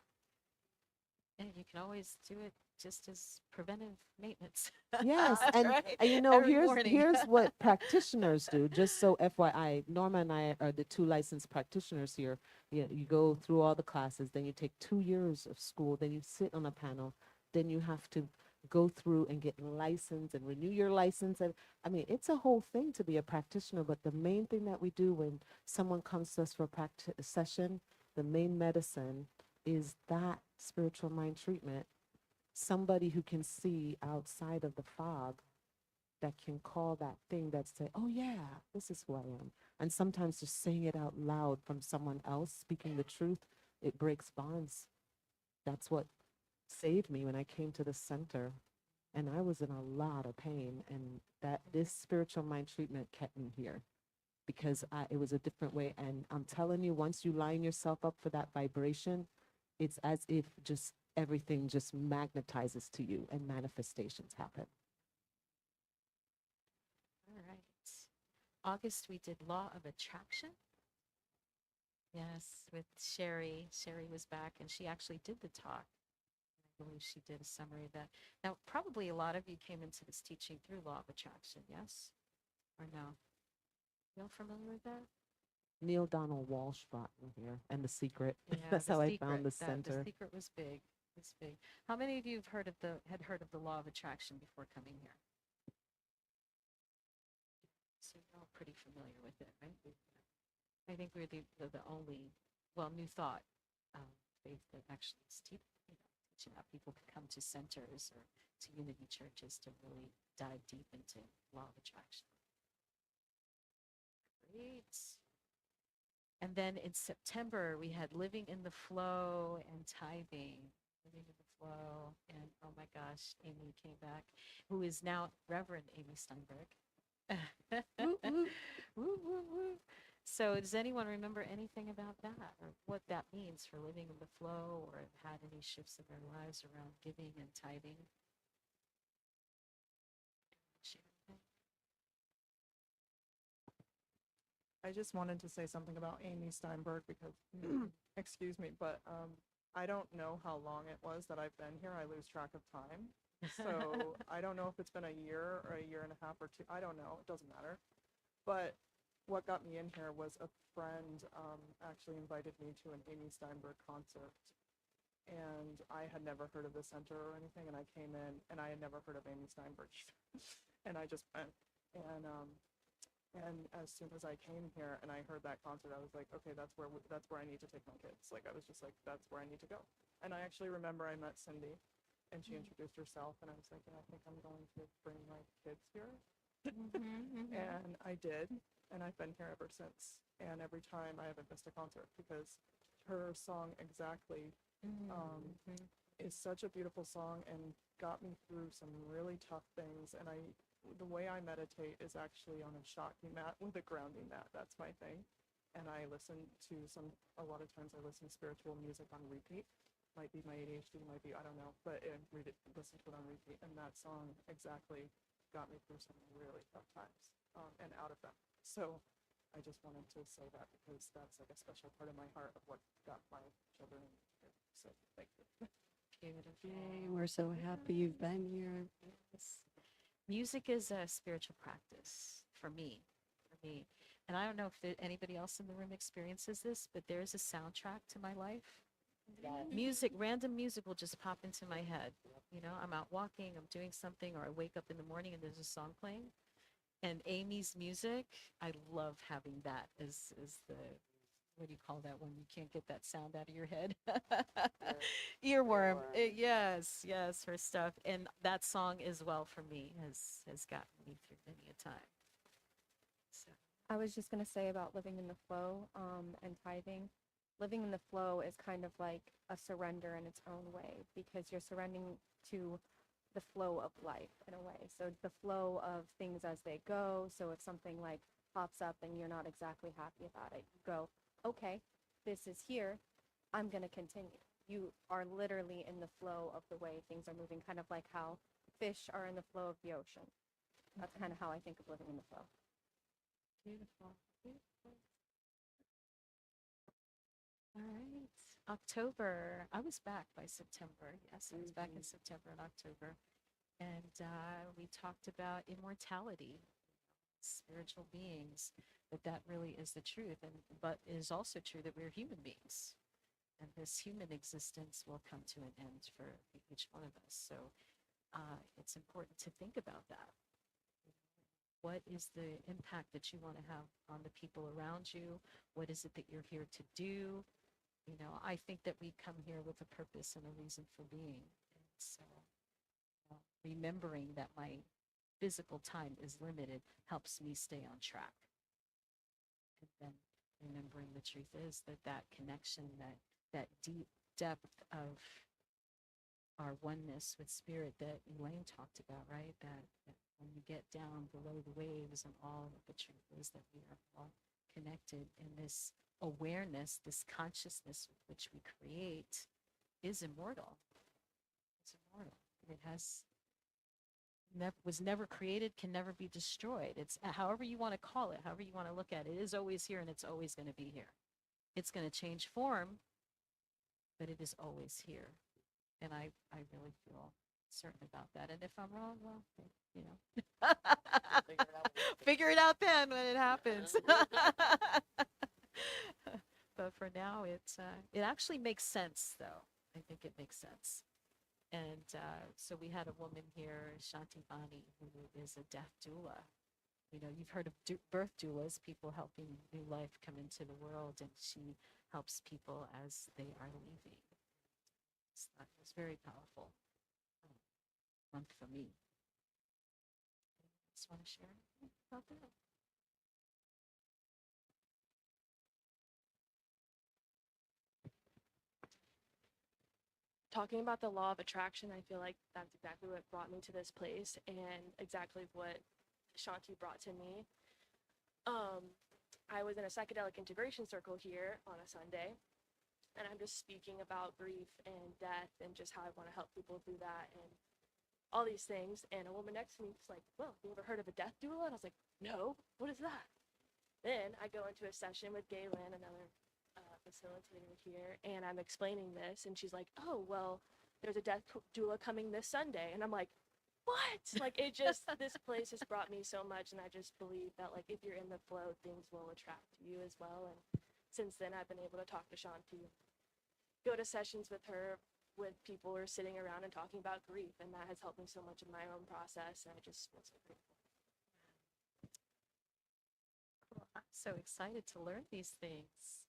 And you can always do it just as preventive maintenance. Yes, Right? and Every here's morning. what practitioners do. Just so FYI, Norma and I are the 2 licensed practitioners here. You go through all the classes, then you take 2 years of school, then you sit on a panel, then you have to go through and get licensed and renew your license. And I mean, it's a whole thing to be a practitioner, but the main thing that we do when someone comes to us for a session, the main medicine is that spiritual mind treatment. Somebody who can see outside of the fog, that can call that thing that say, oh yeah, this is who I am. And sometimes just saying it out loud from someone else, speaking the truth, it breaks bonds. That's what saved me when I came to the center, and I was in a lot of pain, and that this spiritual mind treatment kept me here because it was a different way. And I'm telling you, once you line yourself up for that vibration, it's as if just everything just magnetizes to you and manifestations happen. right. August, we did Law of Attraction. Yes, with Sherry. Sherry was back and she actually did the talk. I believe she did a summary of that. Now, probably a lot of you came into this teaching through Law of Attraction, yes? Or no? You all familiar with that? Neil Donald Walsh brought me here, and The Secret. Yeah, That's The how I Secret. found the The center. Secret was big. Was big. How many of you have had heard of the Law of Attraction before coming here? So you're all pretty familiar with it, right? I think we're the only, well, New Thought faith that actually is teaching how people can come to centers or to unity churches to really dive deep into Law of Attraction. Great. And then in September, we had Living in the Flow and Tithing. Living in the Flow. And oh my gosh, Amy came back, who is now Reverend Amy Steinberg. Woo, woo. Woo, woo, woo. So does anyone remember anything about that or what that means for living in the flow or have had any shifts in their lives around giving and tithing? Share anything? I just wanted to say something about Amy Steinberg because, excuse me, but I don't know how long it was that I've been here. I lose track of time. So I don't know if it's been a year or a year and a half or two. I don't know. It doesn't matter. But what got me in here was a friend actually invited me to an Amy Steinberg concert. And I had never heard of the center or anything. And I came in and I had never heard of Amy Steinberg either. And I just went. And as soon as I came here and I heard that concert, I was like, okay, that's where I need to take my kids. Like, I was just like, that's where I need to go. And I actually remember I met Cindy, and she introduced herself, and I was like, yeah, I think I'm going to bring my kids here. And I did, and I've been here ever since. And every time I haven't missed a concert because her song Exactly is such a beautiful song and got me through some really tough things. And the way I meditate is actually on a Shakti mat with a grounding mat. That's my thing. And I listen to a lot of times I listen to spiritual music on repeat. Might be my ADHD, might be, I don't know, but listen to it on repeat. And that song Exactly got me through some really tough times and out of them. So I just wanted to say that because that's like a special part of my heart of what got my children here. So thank you. Beautiful. Yay, we're so happy you've been here. Yes. Music is a spiritual practice for me. And I don't know if anybody else in the room experiences this, but there is a soundtrack to my life. Music, random music will just pop into my head. You know, I'm out walking, I'm doing something, or I wake up in the morning and there's a song playing. And Amy's music, I love having that as the, what do you call that when you can't get that sound out of your head? Earworm. Yes, her stuff. And that song as well for me has gotten me through many a time. So. I was just going to say about living in the flow and tithing. Living in the flow is kind of like a surrender in its own way because you're surrendering to the flow of life in a way. So the flow of things as they go. So if something like pops up and you're not exactly happy about it, you go, okay, this is here. I'm going to continue. You are literally in the flow of the way things are moving, kind of like how fish are in the flow of the ocean. That's kind of how I think of living in the flow. Beautiful. Beautiful. All right. October. I was back by September. Yes, I was back in September and October. And we talked about immortality, spiritual beings, that really is the truth. But it is also true that we're human beings. And this human existence will come to an end for each one of us. So it's important to think about that. What is the impact that you want to have on the people around you? What is it that you're here to do? You know, I think that we come here with a purpose and a reason for being. And so remembering that my physical time is limited helps me stay on track. And then remembering the truth is that connection, that deep depth of our oneness with spirit that Elaine talked about, right? That when you get down below the waves and all of the truth is that we are all connected, and this awareness, this consciousness with which we create is immortal. It's immortal. It has was never created can never be destroyed. It's however you want to call it, however you want to look at it. It is always here and it's always going to be here. It's going to change form, but it is always here. And I really feel certain about that. And if I'm wrong, well, you know, figure it out then when it happens. But for now, it actually makes sense, though. I think it makes sense. And so we had a woman here, Shanti Bani, who is a death doula. You know, you've heard of birth doulas, people helping new life come into the world, and she helps people as they are leaving. It was very powerful month for me. Just want to share anything about that? Talking about the law of attraction, I feel like that's exactly what brought me to this place and exactly what Shanti brought to me. I was in a psychedelic integration circle here on a Sunday, and I'm just speaking about grief and death and just how I want to help people through that and all these things. And a woman next to me was like, well, you ever heard of a death doula? And I was like, no, what is that? Then I go into a session with Galen, another facilitator here, and I'm explaining this, and she's like, oh, well, there's a death doula coming this Sunday. And I'm like, what? Like, it just, this place has brought me so much, and I just believe that, like, if you're in the flow, things will attract you as well. And since then, I've been able to talk to Shanti, go to sessions with her, with people who are sitting around and talking about grief, and that has helped me so much in my own process, and I just feel so grateful. Cool. I'm so excited to learn these things.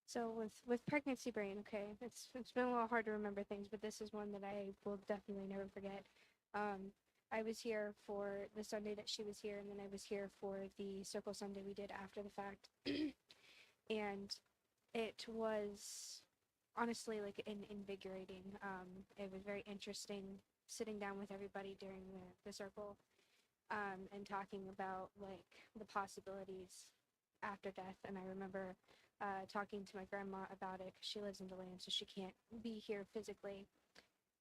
So with pregnancy brain, okay, it's been a little hard to remember things, but this is one that I will definitely never forget. I was here for the Sunday that she was here, and then I was here for the Circle Sunday we did after the fact. And it was honestly like invigorating. It was very interesting sitting down with everybody during the circle, and talking about like the possibilities after death. And I remember talking to my grandma about it because she lives in DeLand, so she can't be here physically.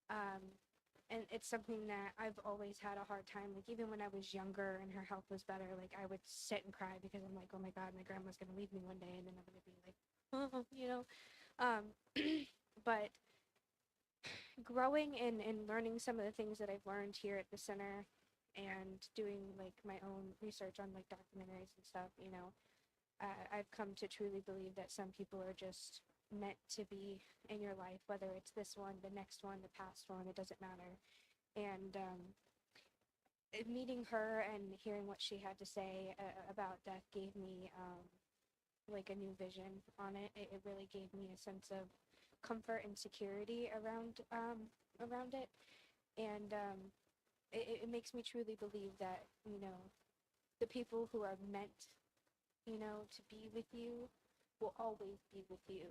And it's something that I've always had a hard time. Like, even when I was younger and her health was better, like, I would sit and cry because I'm like, oh my God, my grandma's going to leave me one day, and then I'm going to be like, oh, you know. But growing and learning some of the things that I've learned here at the center and doing, like, my own research on, like, documentaries and stuff, you know, I've come to truly believe that some people are just meant to be in your life, whether it's this one, the next one, the past one, it doesn't matter. And meeting her and hearing what she had to say about death gave me like a new vision on it. It really gave me a sense of comfort and security around it. And it makes me truly believe that, you know, the people who are meant, you know, to be with you will always be with you.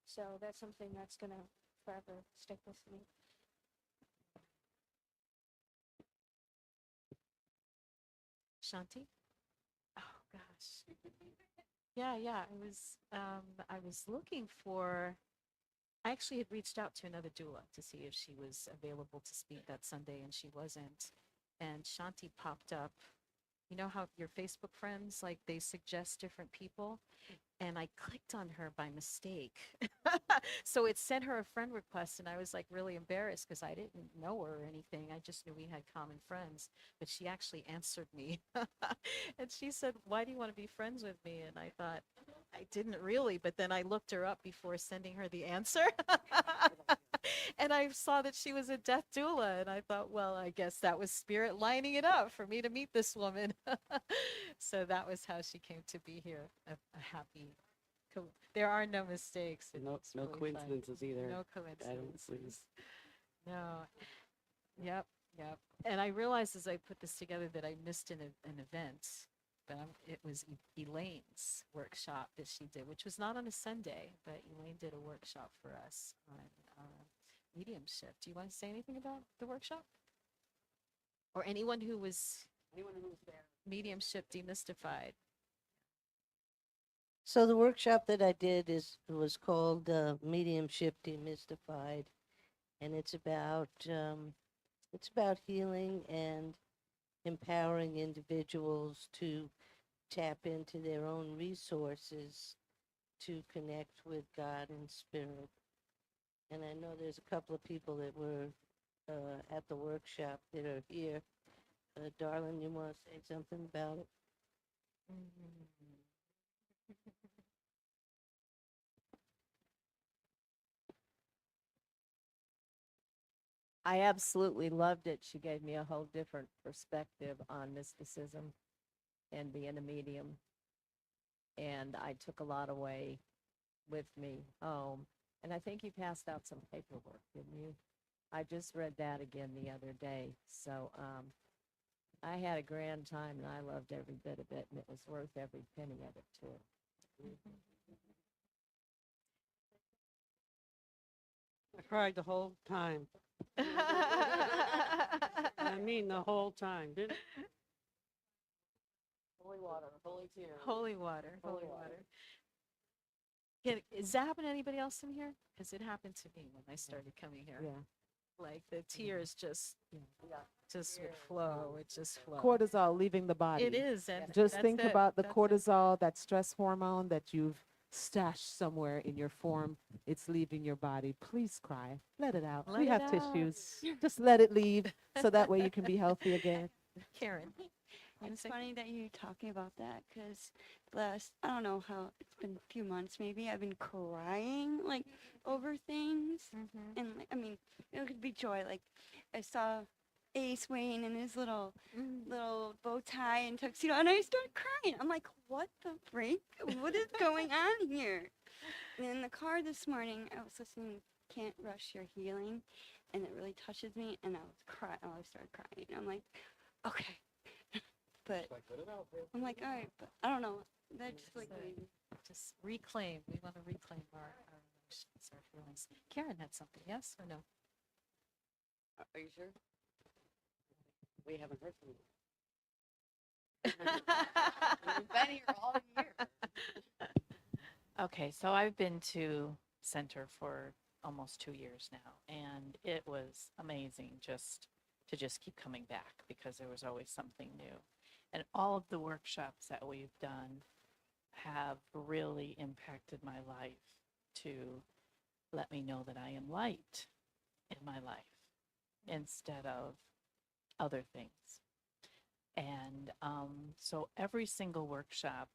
So that's something that's gonna forever stick with me. Shanti? Oh gosh. Yeah, I was looking for, I actually had reached out to another doula to see if she was available to speak that Sunday, and she wasn't. And Shanti popped up. You know how your Facebook friends, like, they suggest different people? And I clicked on her by mistake. So it sent her a friend request, and I was like really embarrassed because I didn't know her or anything. I just knew we had common friends, but she actually answered me. And she said, why do you want to be friends with me? And I thought, I didn't really, but then I looked her up before sending her the answer. And I saw that she was a death doula, and I thought, well, I guess that was spirit lining it up for me to meet this woman. So that was how she came to be here. A happy, there are no mistakes. No really fun. coincidences either. No I don't coincidences. believe. No. Yep. And I realized as I put this together that I missed an event, but it was Elaine's workshop that she did, which was not on a Sunday, but Elaine did a workshop for us on mediumship. Do you want to say anything about the workshop? Or anyone who was there. Mediumship Demystified? So the workshop that I did was called Mediumship Demystified, and it's about healing and empowering individuals to tap into their own resources to connect with God and spirit. And I know there's a couple of people that were at the workshop that are here. Darling, you want to say something about it? I absolutely loved it. She gave me a whole different perspective on mysticism and being a medium. And I took a lot away with me home. And I think you passed out some paperwork, didn't you? I just read that again the other day. So I had a grand time and I loved every bit of it, and it was worth every penny of it too. I cried the whole time. I mean, the whole time. Didn't Holy water, holy tears. Holy water, holy water. Does that happen to anybody else in here? Because it happened to me when I started coming here. Yeah. Like the tears just would flow. It just flowed. Cortisol leaving the body. It is, and Just that's think it, about the that's it. cortisol, that stress hormone that you've stashed somewhere in your form. It's leaving your body. Please cry. Let it out. Let We it have out. tissues. Just let it leave so that way you can be healthy again. Karen. It's funny that you're talking about that because last, I don't know how, it's been a few months maybe, I've been crying like over things. And like, I mean, it could be joy. Like I saw Ace Wayne in his little bow tie and tuxedo and I started crying. I'm like, what the freak? What is going on here? And in the car this morning, I was listening to Can't Rush Your Healing and it really touches me and I was crying. Oh, I started crying. I'm like, okay. But I'm like, all right, but I don't know. That just like Just reclaim. We want to reclaim our emotions, our feelings. Karen had something, yes or no? Are you sure? We haven't heard from you. We've been here all year. Okay, so I've been to Center for almost 2 years now, and it was amazing to just keep coming back because there was always something new. And all of the workshops that we've done have really impacted my life to let me know that I am light in my life instead of other things. And so every single workshop,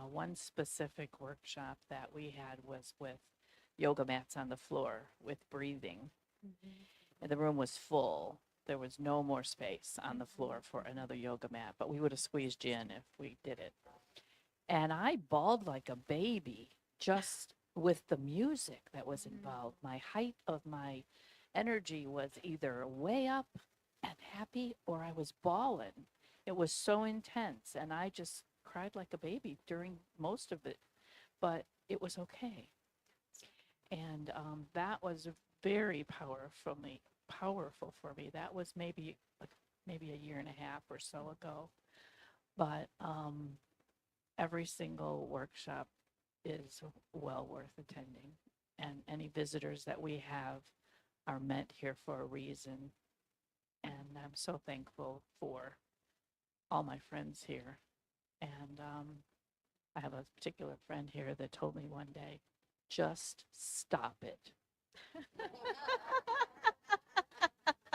one specific workshop that we had was with yoga mats on the floor with breathing. And the room was full. There was no more space on the floor for another yoga mat, but we would have squeezed you in if we did it. And I bawled like a baby just with the music that was involved. My height of my energy was either way up and happy or I was bawling. It was so intense, and I just cried like a baby during most of it, but it was okay. And that was very powerful for me. That was maybe a year and a half or so ago. But every single workshop is well worth attending. And any visitors that we have are meant here for a reason. And I'm so thankful for all my friends here. And I have a particular friend here that told me one day, just stop it.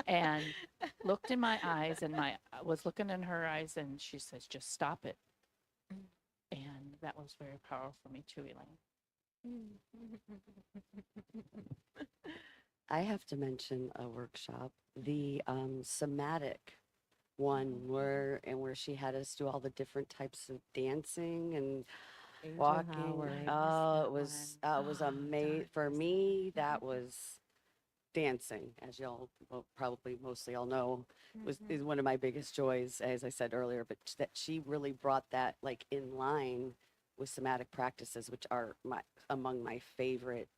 And looked in my eyes, and I was looking in her eyes, and she says, just stop it. And that was very powerful for me too, Elaine. I have to mention a workshop, the somatic one where she had us do all the different types of dancing and Angel walking. Howard. Oh, it was amazing. For me, that was dancing, as y'all probably mostly all know, is one of my biggest joys, as I said earlier, but that she really brought that like in line with somatic practices, which are among my favorite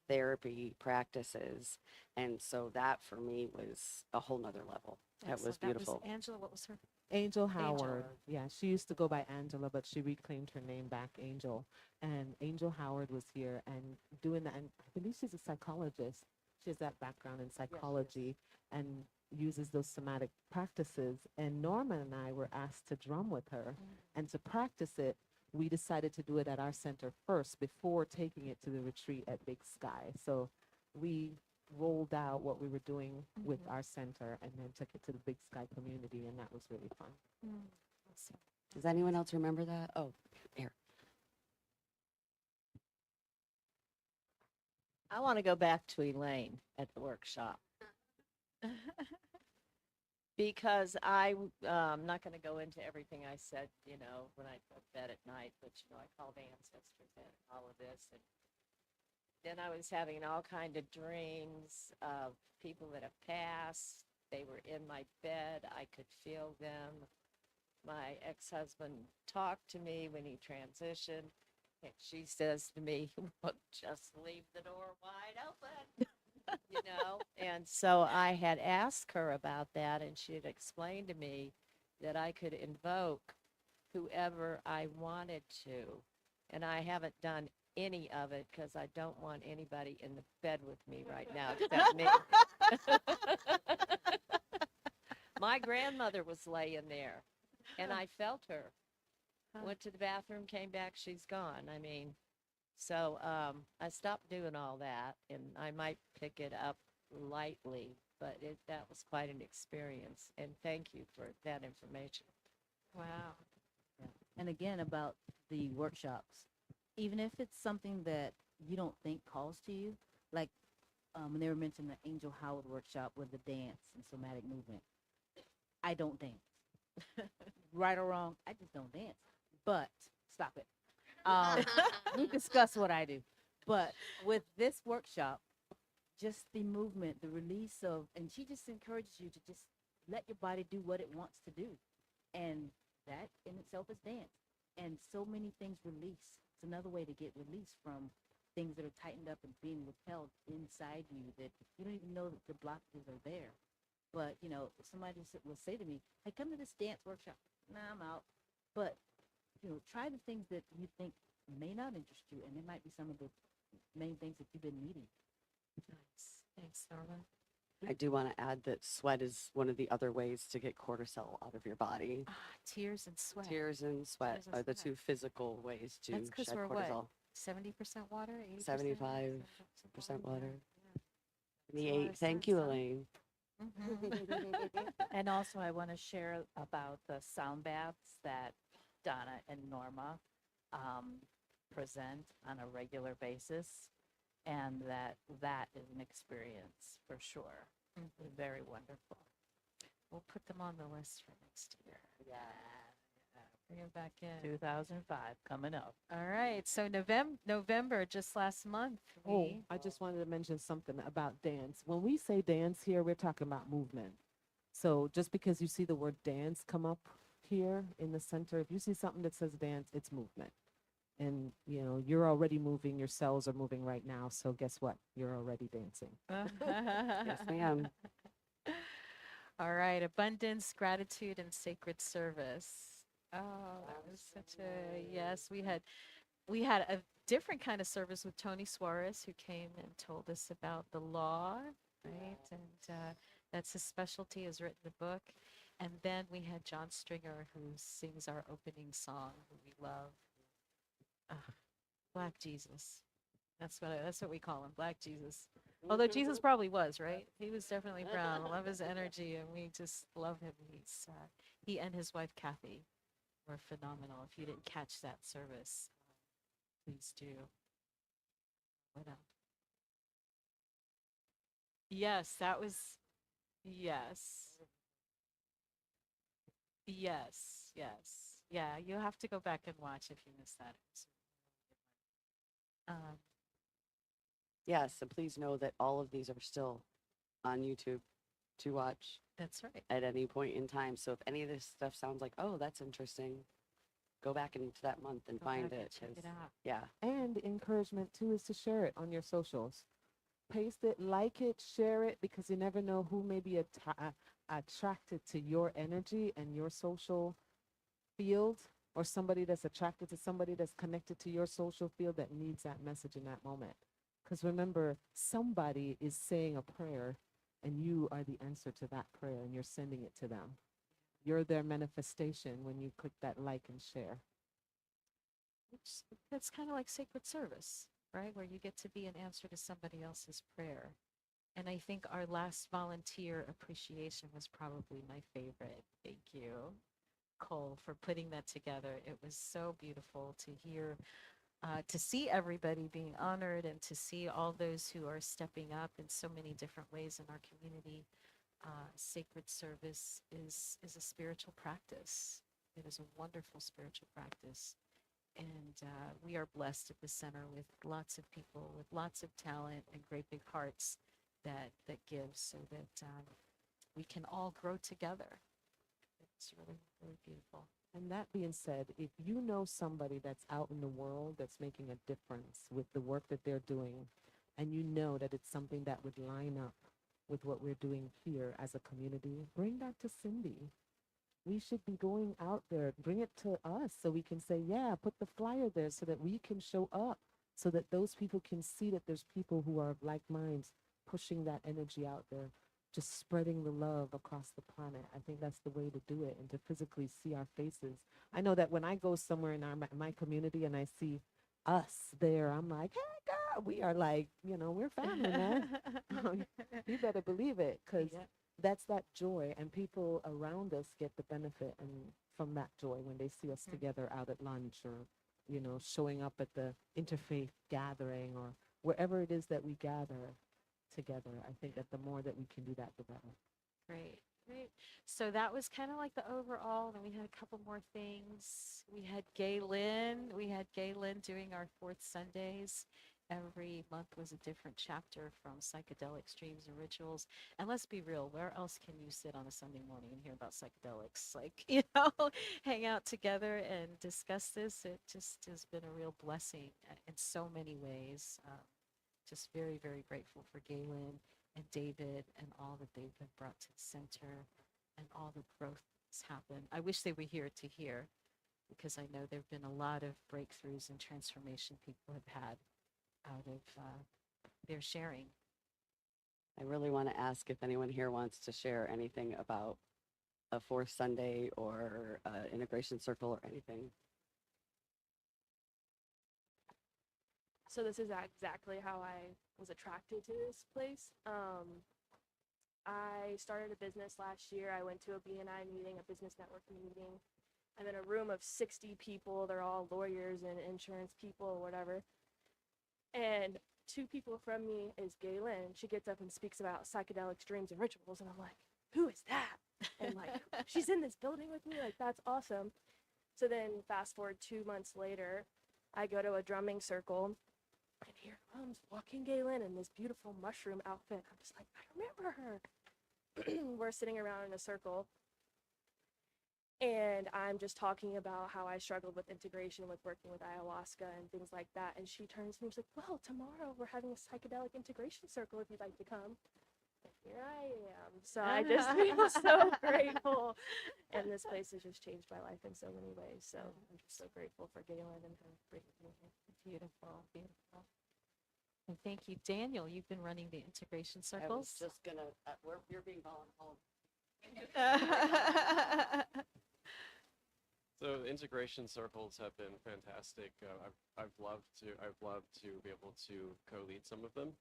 therapy practices. And so that for me was a whole nother level. That was beautiful. Angela, what was her? Angel Howard. Howard. Yeah, she used to go by Angela, but she reclaimed her name back, Angel. And Angel Howard was here and doing that. And I believe she's a psychologist. She has that background in psychology and uses those somatic practices. And Norma and I were asked to drum with her. And to practice it, we decided to do it at our center first before taking it to the retreat at Big Sky. So we rolled out what we were doing with our center and then took it to the Big Sky community, and that was really fun. Does anyone else remember that? Oh, here. I want to go back to Elaine at the workshop because I'm not going to go into everything I said, you know, when I go to bed at night, but, you know, I called ancestors and all of this. And then I was having all kind of dreams of people that have passed. They were in my bed. I could feel them. My ex-husband talked to me when he transitioned. And she says to me, well, just leave the door wide open, you know? And so I had asked her about that, and she had explained to me that I could invoke whoever I wanted to. And I haven't done any of it because I don't want anybody in the bed with me right now except me. My grandmother was laying there, and I felt her. Went to the bathroom, came back, she's gone. I mean, so I stopped doing all that, and I might pick it up lightly, but that was quite an experience. And thank you for that information. Wow. And again, about the workshops, even if it's something that you don't think calls to you, like when they were mentioning the Angel Howard workshop with the dance and somatic movement, I don't dance. Right or wrong, I just don't dance. But stop it. We discuss what I do. But with this workshop, just the movement, the release of, and she just encourages you to just let your body do what it wants to do. And that in itself is dance. And so many things release. It's another way to get release from things that are tightened up and being withheld inside you that you don't even know that the blockages are there. But, you know, if somebody will say to me, hey, come to this dance workshop. Nah, I'm out. But, you know, try the things that you think may not interest you, and it might be some of the main things that you've been needing. Nice. Thanks, Norma. I do want to add that sweat is one of the other ways to get cortisol out of your body. Tears and sweat. Tears and sweat Tears and are the sweat. two physical ways to That's because shed we're cortisol. what? 70% water? 80%? 75% water. Makes a lot 78. of Thank sense, you, huh? Elaine. And also, I want to share about the sound baths that Donna and Norma present on a regular basis, and that is an experience for sure. Very wonderful. We'll put them on the list for next year. Yeah. Bring them back in. 2005 coming up. All right. So November, just last month. Oh, I just wanted to mention something about dance. When we say dance here, we're talking about movement. So just because you see the word dance come up here in the center, if you see something that says dance, it's movement. And, you know, you're already moving, your cells are moving right now. So guess what? You're already dancing. Yes, ma'am. All right. Abundance, gratitude, and sacred service. Oh, that was such a, yes, we had a different kind of service with Tony Suarez, who came and told us about the law, right? And that's his specialty, has written the book. And then we had John Stringer, who sings our opening song, who we love. Black Jesus. That's what we call him, Black Jesus. Although Jesus probably was, right? He was definitely brown. I love his energy, and we just love him. He and his wife Kathy were phenomenal. If you didn't catch that service, please do. What else? Yes, that was. Yes. Yes. Yes. Yeah, you have to go back and watch if you missed that. Yes, and please know that all of these are still on YouTube to watch. That's right. At any point in time. So if any of this stuff sounds like, oh, that's interesting, go back into that month and Go find back and it. check it 'cause- out. Yeah. And encouragement too is to share it on your socials. paste it, like it, share it, because you never know who may be attracted to your energy and your social field, or somebody that's attracted to somebody that's connected to your social field that needs that message in that moment. Because remember, somebody is saying a prayer and you are the answer to that prayer and you're sending it to them. You're their manifestation when you click that like and share. That's kind of like sacred service, right? Where you get to be an answer to somebody else's prayer. And I think our last volunteer appreciation was probably my favorite. Thank you, Cole, for putting that together. It was so beautiful to hear, to see everybody being honored and to see all those who are stepping up in so many different ways in our community. Sacred service is a spiritual practice. It is a wonderful spiritual practice. And we are blessed at the center with lots of people with lots of talent and great big hearts that give, so that we can all grow together. It's really, really beautiful. And that being said, if you know somebody that's out in the world that's making a difference with the work that they're doing, and you know that it's something that would line up with what we're doing here as a community, bring that to Cindy. We should be going out there, bring it to us so we can say, yeah, put the flyer there so that we can show up, so that those people can see that there's people who are of like minds pushing that energy out there, just spreading the love across the planet. I think that's the way to do it, and to physically see our faces. I know that when I go somewhere in my community and I see us there, I'm like, hey, God, we are like, we're family, man. You better believe it, because that's that joy, and people around us get the benefit and from that joy when they see us together out at lunch, or showing up at the interfaith gathering, or wherever it is that we gather together. I think that the more that we can do that, the better. Great. So that was kind of like the overall. Then we had a couple more things. We had Galen doing our fourth Sundays. Every month was a different chapter from psychedelics, dreams, and rituals. And let's be real, where else can you sit on a Sunday morning and hear about psychedelics? Like, hang out together and discuss this. It just has been a real blessing in so many ways. Just very, very grateful for Galen and David and all that they've been brought to the center and all the growth that's happened. I wish they were here to hear, because I know there have been a lot of breakthroughs and transformation people have had out of their sharing. I really want to ask if anyone here wants to share anything about a fourth Sunday or integration circle or anything. So this is exactly how I was attracted to this place. I started a business last year. I went to a BNI meeting, a business networking meeting. I'm in a room of 60 people. They're all lawyers and insurance people or whatever. And two people from me is Galen. She gets up and speaks about psychedelics, dreams, and rituals. And I'm like, who is that? And like, she's in this building with me. Like, that's awesome. So then fast forward 2 months later, I go to a drumming circle. And here comes walking Galen in this beautiful mushroom outfit. I'm just like, I remember her. We're sitting around in a circle. And I'm just talking about how I struggled with integration with working with ayahuasca and things like that. And she turns to me and she's like, well, tomorrow we're having a psychedelic integration circle if you'd like to come. And here I am. So I just feel so grateful. And this place has just changed my life in so many ways. So I'm just so grateful for Galen and her bringing me here. Beautiful, beautiful. And thank you, Daniel. You've been running the integration circles. I was just gonna, you're being volunteered. So integration circles have been fantastic. I've loved to be able to co-lead some of them.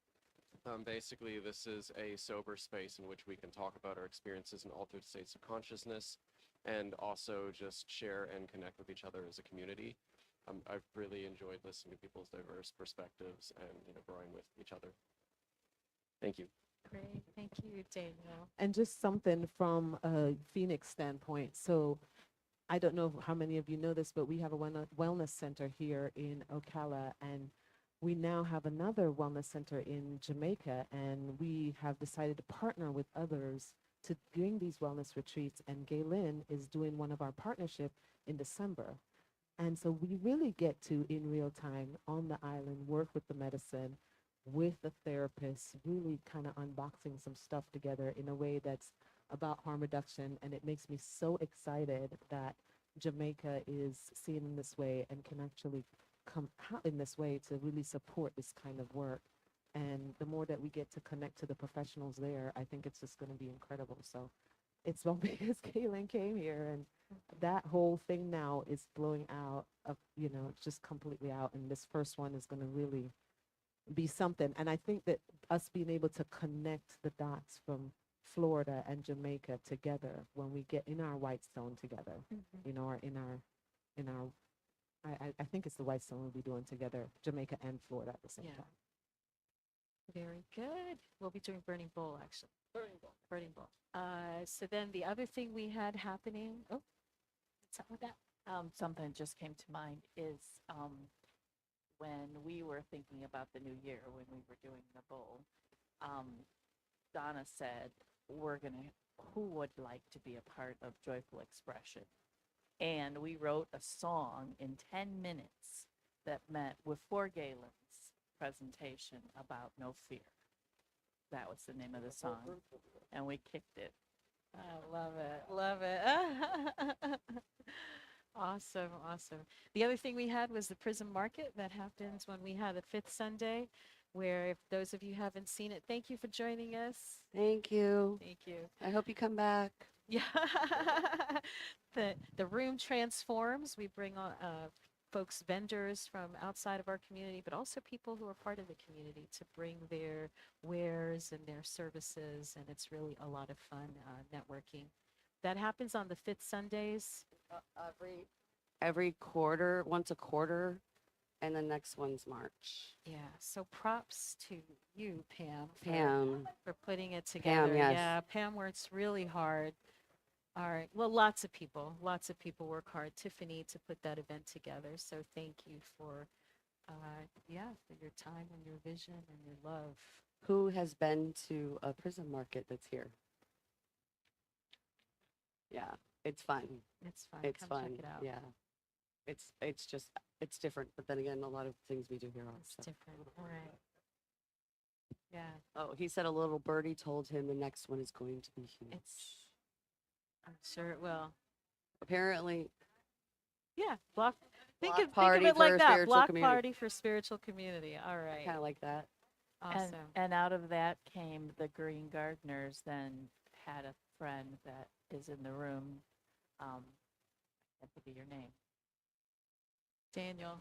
Basically, this is a sober space in which we can talk about our experiences in altered states of consciousness, and also just share and connect with each other as a community. I've really enjoyed listening to people's diverse perspectives and growing with each other. Thank you. Great, thank you, Daniel. And just something from a Phoenix standpoint. So I don't know how many of you know this, but we have a wellness center here in Ocala, and we now have another wellness center in Jamaica, and we have decided to partner with others to bring these wellness retreats, and Galen is doing one of our partnership in December. And so we really get to, in real time, on the island, work with the medicine, with the therapist, really kind of unboxing some stuff together in a way that's about harm reduction. And it makes me so excited that Jamaica is seen in this way and can actually come out in this way to really support this kind of work. And the more that we get to connect to the professionals there, I think it's just going to be incredible. So it's so because Kaylin came here, and that whole thing now is blowing out of, it's just completely out. And this first one is going to really be something. And I think that us being able to connect the dots from Florida and Jamaica together when we get in our white zone together, or in our, I think it's the white zone we'll be doing together, Jamaica and Florida at the same time. Very good. We'll be doing Burning Bowl, actually. Burning Bowl. So then the other thing we had happening, what's up with that? Something just came to mind is when we were thinking about the new year, when we were doing the bowl, Donna said, who would like to be a part of Joyful Expression? And we wrote a song in 10 minutes that met with for Galen's presentation about no fear. That was the name of the song. And we kicked it. I love it. Love it. Awesome. Awesome. The other thing we had was the Prism Market that happens when we have the fifth Sunday, where if those of you haven't seen it, thank you for joining us. Thank you. Thank you. I hope you come back. Yeah. The room transforms. We bring on folks, vendors from outside of our community, but also people who are part of the community to bring their wares and their services. And it's really a lot of fun networking. That happens on the fifth Sundays. Every quarter, once a quarter, and the next one's March. Yeah. So props to you, Pam. Pam. For putting it together. yes. Yeah. Pam works really hard. All right. Well, lots of people work hard. Tiffany to put that event together. So thank you for your time and your vision and your love. Who has been to a Prism Market that's here? Yeah, it's fun. It's fun. It's Come fun. check it out. Yeah. It's different. But then again, a lot of things we do here are. It's different. Right. Yeah. Oh, he said a little birdie told him the next one is going to be huge. I'm sure it will. Apparently, Yeah. Think Block of party it like for a that. spiritual Block community. party for spiritual community. All right. kind of like that. Awesome. And out of that came the Green Gardeners, then had a friend that is in the room. I can't think of your name. Daniel.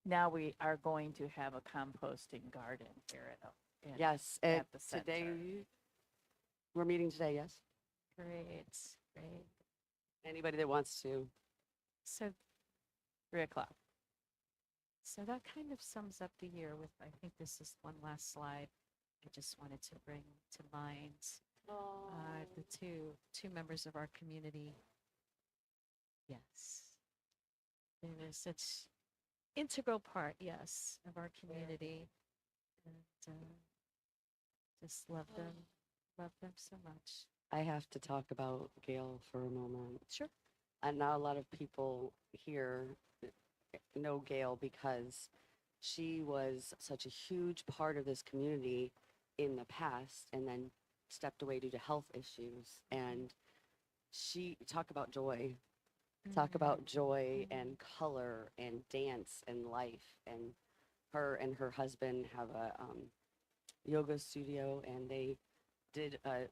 Now we are going to have a composting garden here at Yes, at the today, center. we're meeting today, yes? Great. Anybody that wants to. So 3:00. So that kind of sums up the year with, I think this is one last slide. I just wanted to bring to mind the two members of our community. Yes. They're such integral part, yes, of our community. And just love them so much. I have to talk about Gail for a moment. Sure. And not a lot of people here know Gail because she was such a huge part of this community in the past and then stepped away due to health issues. And she talk about joy. Talk about joy and color and dance and life. And her husband have a yoga studio, and they did a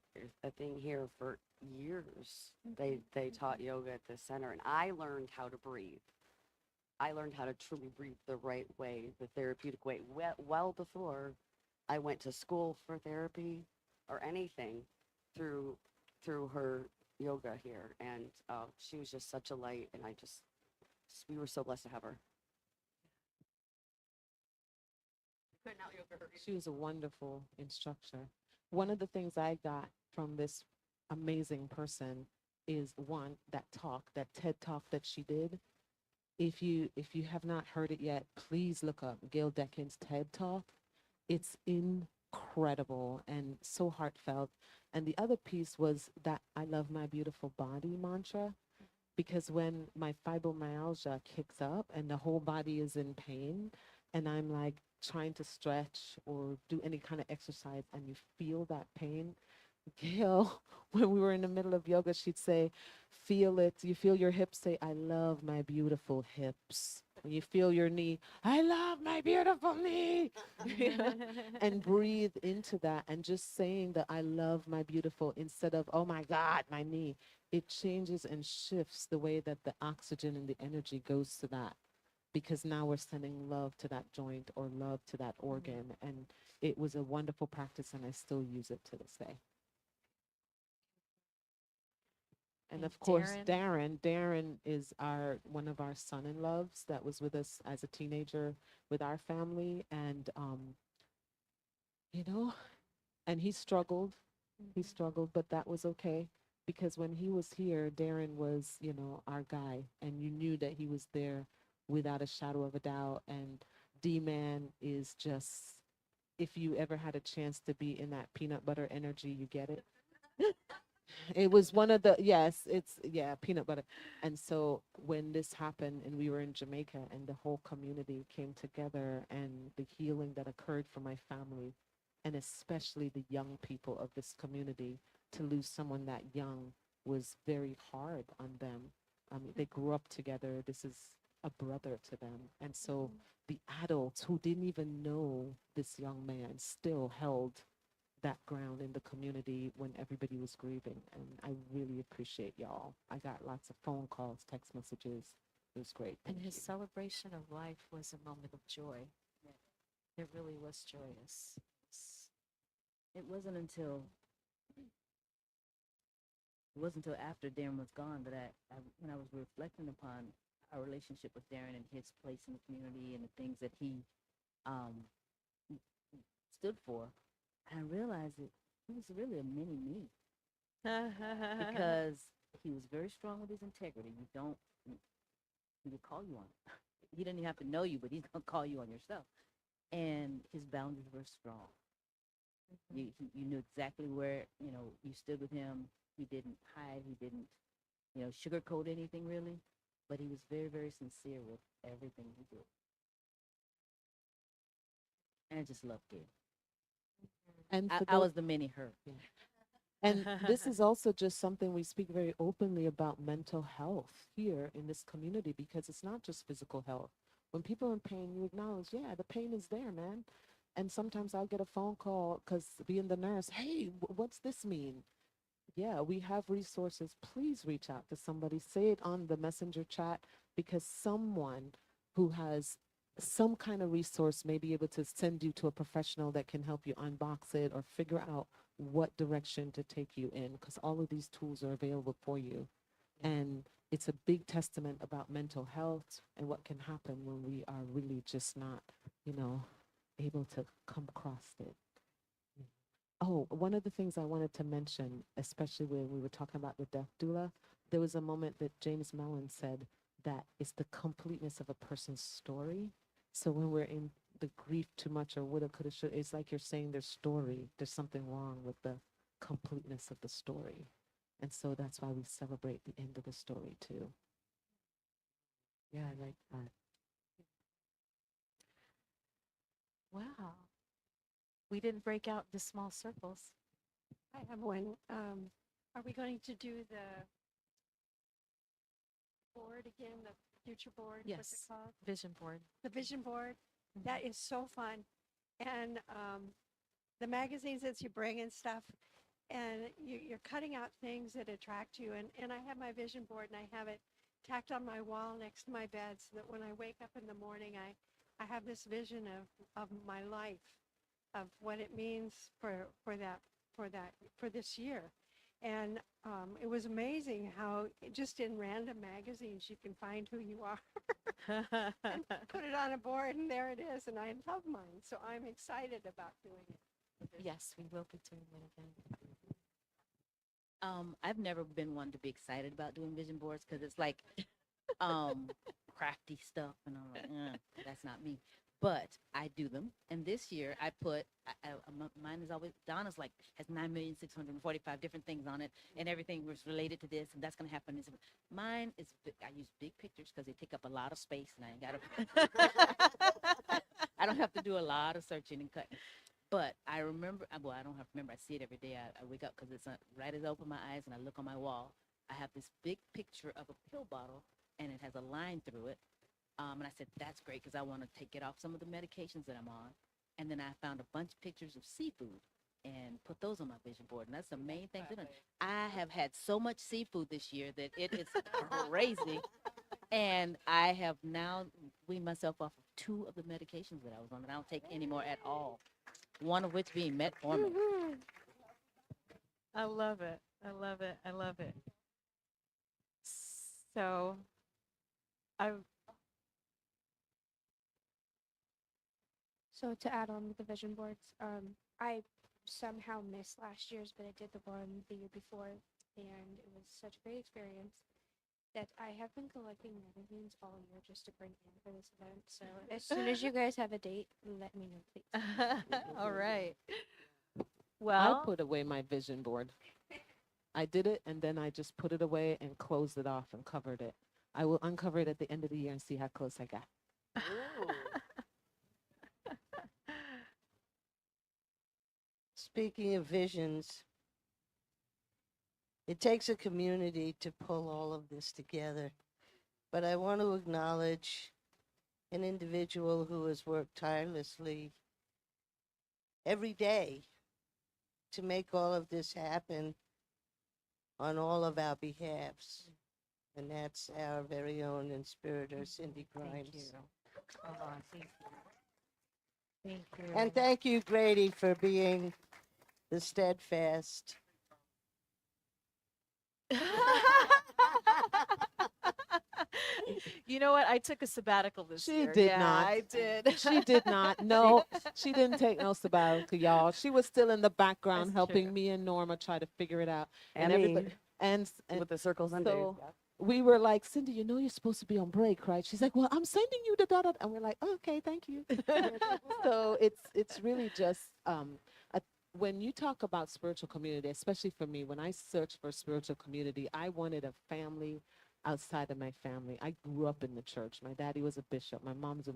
thing here for years. They taught yoga at the center, and I learned how to breathe. I learned how to truly breathe the right way, the therapeutic way, well before I went to school for therapy or anything through her yoga here. And she was just such a light, and we were so blessed to have her. She was a wonderful instructor. One of the things I got from this amazing person is one, that TED talk that she did. If you have not heard it yet, please look up Gail Deckins' TED talk. It's incredible and so heartfelt. And the other piece was that I love my beautiful body mantra, because when my fibromyalgia kicks up and the whole body is in pain, and I'm like trying to stretch or do any kind of exercise, and you feel that pain. Gail, when we were in the middle of yoga, she'd say, feel it. You feel your hips, say, I love my beautiful hips. When you feel your knee, I love my beautiful knee. And breathe into that, and just saying that I love my beautiful instead of, oh my God, my knee. It changes and shifts the way that the oxygen and the energy goes to that, because now we're sending love to that joint or love to that organ. And it was a wonderful practice, and I still use it to this day. And And of course, Darren- Darren is one of our son-in-laws that was with us as a teenager with our family. And, you know, and he struggled. He struggled, but that was okay, because when he was here, Darren was, you know, our guy, and you knew that he was there without a shadow of a doubt. And D-Man is just, if you ever had a chance to be in that peanut butter energy, you get it. It was one of the, yes, it's, yeah, peanut butter. And so when this happened and we were in Jamaica and the whole community came together, and the healing that occurred for my family, and especially the young people of this community, to lose someone that young was very hard on them. They grew up together. This is a brother to them. And so the adults who didn't even know this young man still held that ground in the community when everybody was grieving. And I really appreciate y'all. I got lots of phone calls, text messages. It was great. And Thank his you. celebration of life was a moment of joy. It really was joyous. It wasn't until after Darren was gone that when I was reflecting upon our relationship with Darren and his place in the community and the things that he stood for, I realized that he was really a mini me, because he was very strong with his integrity. He would call you on it. He didn't even have to know you, but he's gonna call you on your stuff. And his boundaries were strong. You knew exactly where, you know, you stood with him. He didn't hide. He didn't, you know, sugarcoat anything really. But he was very, very sincere with everything he did. And I just loved Gail. And for I tho- was the mini her. And this is also just something we speak very openly about mental health here in this community, because it's not just physical health. When people are in pain, you acknowledge, yeah, the pain is there, man. And sometimes I'll get a phone call, because being the nurse, hey, what's this mean? Yeah, we have resources. Please reach out to somebody. Say it on the messenger chat, because someone who has some kind of resource may be able to send you to a professional that can help you unbox it or figure out what direction to take you in, because all of these tools are available for you. And it's a big testament about mental health and what can happen when we are really just not, you know, able to come across it. Oh, one of the things I wanted to mention, especially when we were talking about the death doula, there was a moment that James Mellon said that it's the completeness of a person's story. So when we're in the grief too much or woulda, coulda, shoulda, it's like you're saying their story. There's something wrong with the completeness of the story. And so that's why we celebrate the end of the story too. Yeah, I like that. Wow. We didn't break out into small circles. I have one. Are we going to do the board again, the future board? What's it Yes. called? Vision board. The vision board. That is so fun. And the magazines that you bring and stuff, and you're cutting out things that attract you. And I have my vision board, and I have it tacked on my wall next to my bed, so that when I wake up in the morning, I have this vision of my life, of what it means for this year. And it was amazing how just in random magazines you can find who you are and put it on a board, and there it is. And I love mine, so I'm excited about doing it. Yes, we will be doing it again. I've never been one to be excited about doing vision boards, because it's like crafty stuff, and I'm like, that's not me. But I do them, and this year I put mine is always, Donna's like has 9,645 different things on it, and everything was related to this, and that's gonna happen. Mine is I use big pictures because they take up a lot of space, and I ain't got to. I don't have to do a lot of searching and cutting. But I remember, well, I don't have to remember. I see it every day. I wake up because it's right as I open my eyes and I look on my wall. I have this big picture of a pill bottle and it has a line through it. And I said, that's great because I want to take it off some of the medications that I'm on. And then I found a bunch of pictures of seafood and put those on my vision board. And that's the main thing. I have had so much seafood this year that it is crazy. And I have now weaned myself off of 2 of the medications that I was on, and I don't take any more at all. One of which being metformin. I love it. I love it. I love it. So, I So to add on with the vision boards, I somehow missed last year's, but I did the one the year before, and it was such a great experience that I have been collecting magazines all year just to bring in for this event. So as soon as you guys have a date, let me know, please. all right. I Well, put away my vision board. I did it and then I just put it away and closed it off and covered it. I will uncover it at the end of the year and see how close I got. Speaking of visions, it takes a community to pull all of this together. But I want to acknowledge an individual who has worked tirelessly every day to make all of this happen on all of our behalves. And that's our very own inspirator, Cindy Grimes. thank you. Come on, thank you. Thank you. And thank you, Grady, for being the steadfast. You know what? I took a sabbatical this She year. did Yeah, not. I did. She did not. No, she didn't take no sabbatical, y'all. She was still in the background That's helping true. me and Norma try to figure it out. And everybody me. and With the circles and days. so we were like, Cindy, you know you're supposed to be on break, right? She's like, well, I'm sending you the da. And we're like, okay, thank you. So it's really just when you talk about spiritual community, especially for me, when I searched for spiritual community, I wanted a family outside of my family. I grew up in the church. My daddy was a bishop. My mom's a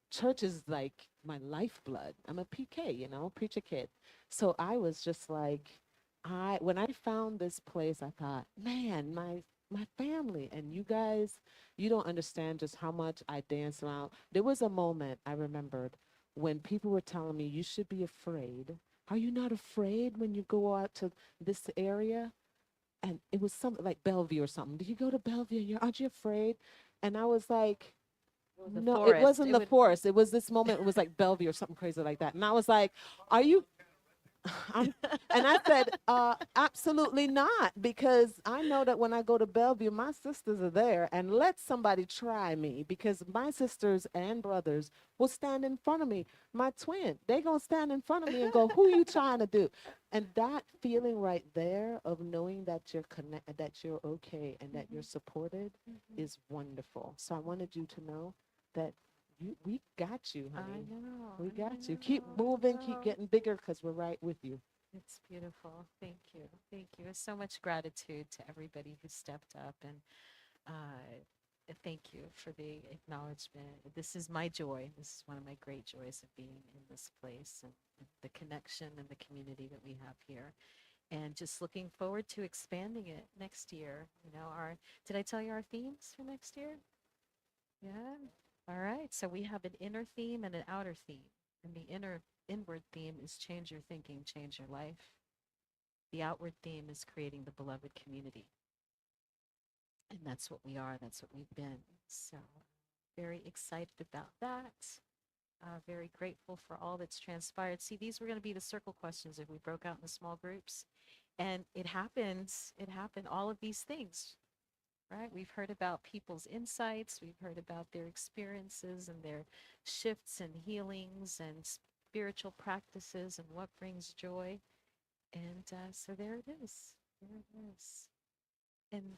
church is like my lifeblood. I'm a PK, preacher kid. So I was just like, when I found this place, I thought, man, my family and you guys, you don't understand just how much I dance around. There was a moment I remembered when people were telling me, you should be afraid. Are you not afraid when you go out to this area? And it was something like Bellevue or something. Do you go to Bellevue? Aren't you afraid? And I was like, the no, it forest. wasn't It the would- forest. It was this moment. It was like Bellevue or something crazy like that. And I was like, are you? And I said, absolutely not, because I know that when I go to Bellevue, my sisters are there, and let somebody try me, because my sisters and brothers will stand in front of me. My twin, they gonna stand in front of me and go, who you trying to do? And that feeling right there of knowing that you're connected, that you're okay, and that you're supported is wonderful. So I wanted you to know that we got you, honey. I know. We I got you. Keep know, I moving, keep know. getting bigger, because we're right with you. It's beautiful. Thank you. Thank you. So much gratitude to everybody who stepped up, and thank you for the acknowledgement. This is my joy. This is one of my great joys of being in this place, and the connection and the community that we have here. And just looking forward to expanding it next year. Did I tell you our themes for next year? Yeah. All right. So we have an inner theme and an outer theme. And the inward theme is change your thinking, change your life. The outward theme is creating the beloved community. And that's what we are. That's what we've been. So very excited about that. Very grateful for all that's transpired. See, these were going to be the circle questions if we broke out into small groups. And it happens. It happened. All of these things, right? We've heard about people's insights. We've heard about their experiences and their shifts and healings and spiritual practices and what brings joy. And so there it is. There it is. And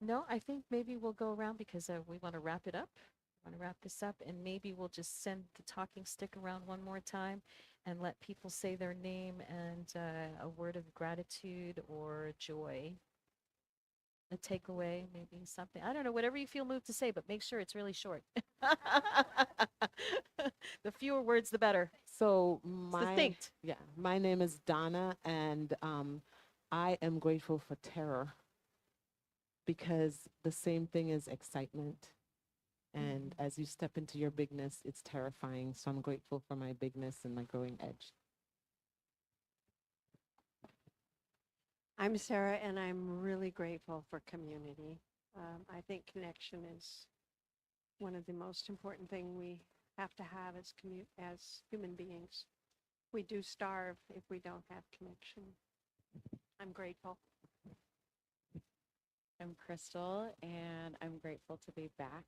no, I think maybe we'll go around because we want to wrap it up. We want to wrap this up, and maybe we'll just send the talking stick around one more time and let people say their name and a word of gratitude or joy. a takeaway, maybe something. I don't know, whatever you feel moved to say, but make sure it's really short. The fewer words, the better. So It's distinct. my name is Donna, and I am grateful for terror because the same thing is excitement. And as you step into your bigness, it's terrifying. So I'm grateful for my bigness and my growing edge. I'm Sarah, and I'm really grateful for community. I think connection is one of the most important thing we have to have as as human beings. We do starve if we don't have connection. I'm grateful. I'm Crystal, and I'm grateful to be back.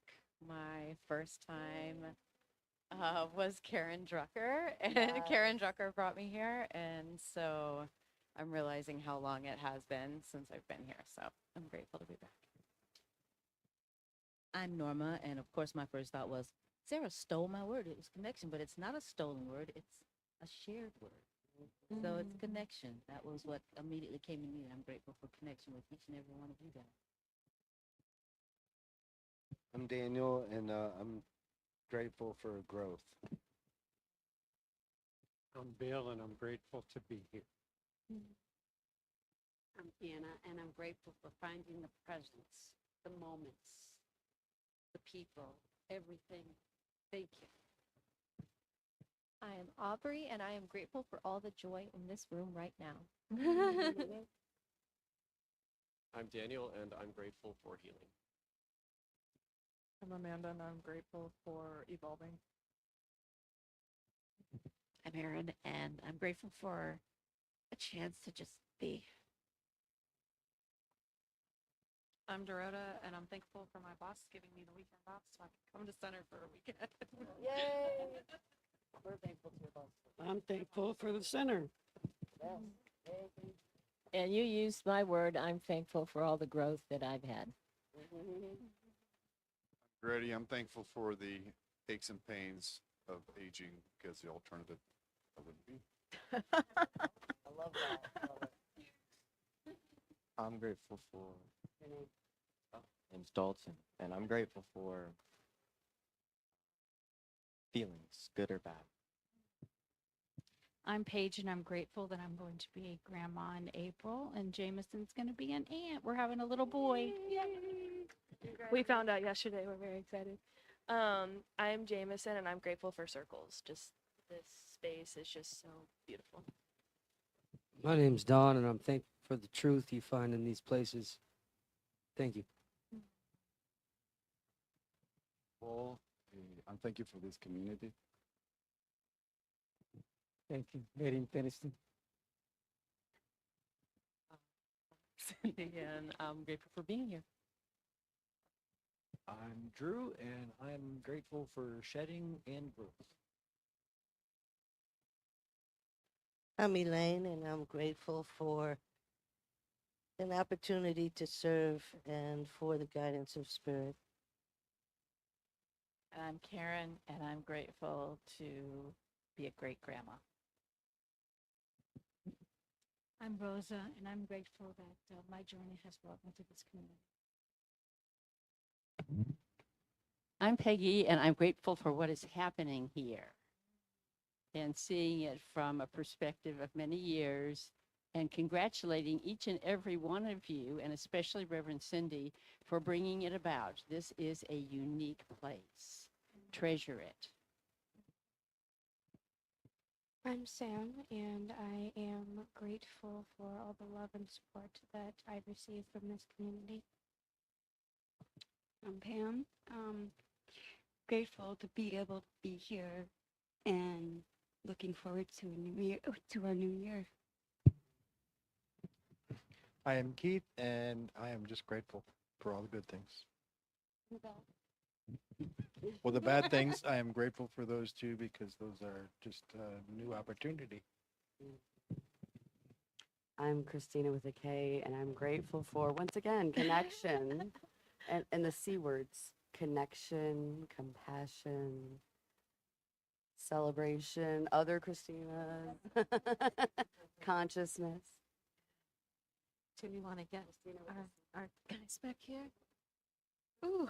My first time was Karen Drucker, and Karen Drucker brought me here, and so I'm realizing how long it has been since I've been here, so I'm grateful to be back. I'm Norma, and of course, my first thought was Sarah stole my word. It was connection, but it's not a stolen word, it's a shared word. So it's connection. That was what immediately came to me. I'm grateful for connection with each and every one of you guys. I'm Daniel, and I'm grateful for growth. I'm Bill, and I'm grateful to be here. I'm Anna, and I'm grateful for finding the presence, the moments, the people, everything. Thank you. I am Aubrey, and I am grateful for all the joy in this room right now. I'm Daniel, and I'm grateful for healing. I'm Amanda, and I'm grateful for evolving. I'm Erin, and I'm grateful for a chance to just be. I'm Dorota, and I'm thankful for my boss giving me the weekend off so I can come to center for a weekend. Yay! We're thankful to your boss. I'm thankful for the center. And you used my word. I'm thankful for all the growth that I've had. Grady, I'm thankful for the aches and pains of aging because the alternative I wouldn't be. I love that. I'm grateful for name's Dalton, and I'm grateful for feelings, good or bad. I'm Paige, and I'm grateful that I'm going to be a grandma in April, and Jameson's going to be an aunt. We're having a little boy. We found out yesterday. We're very excited. I'm Jameson, and I'm grateful for circles. Just this space is just so beautiful. My name's Don, and I'm thankful for the truth you find in these places. Thank you. Well, I'm thankful for this community. Thank you. Erin Peniston. Cindy, and I'm grateful for being here. I'm Drew, and I'm grateful for shedding and growth. I'm Elaine, and I'm grateful for an opportunity to serve and for the guidance of Spirit. I'm Karen, and I'm grateful to be a great grandma. I'm Rosa, and I'm grateful that my journey has brought me to this community. I'm Peggy, and I'm grateful for what is happening here and seeing it from a perspective of many years, and congratulating each and every one of you, and especially Reverend Cindy, for bringing it about. This is a unique place. Treasure it. I'm Sam, and I am grateful for all the love and support that I've received from this community. I'm Pam. Grateful to be able to be here and looking forward to a new year, to our new year. I am Keith, and I am just grateful for all the good things. Well, the bad things, I am grateful for those too, because those are just a new opportunity. I'm Christina with a K, and I'm grateful for, once again, connection and the C words: connection, compassion, celebration, other Christina, consciousness. Do we want to get our guys back here? Ooh.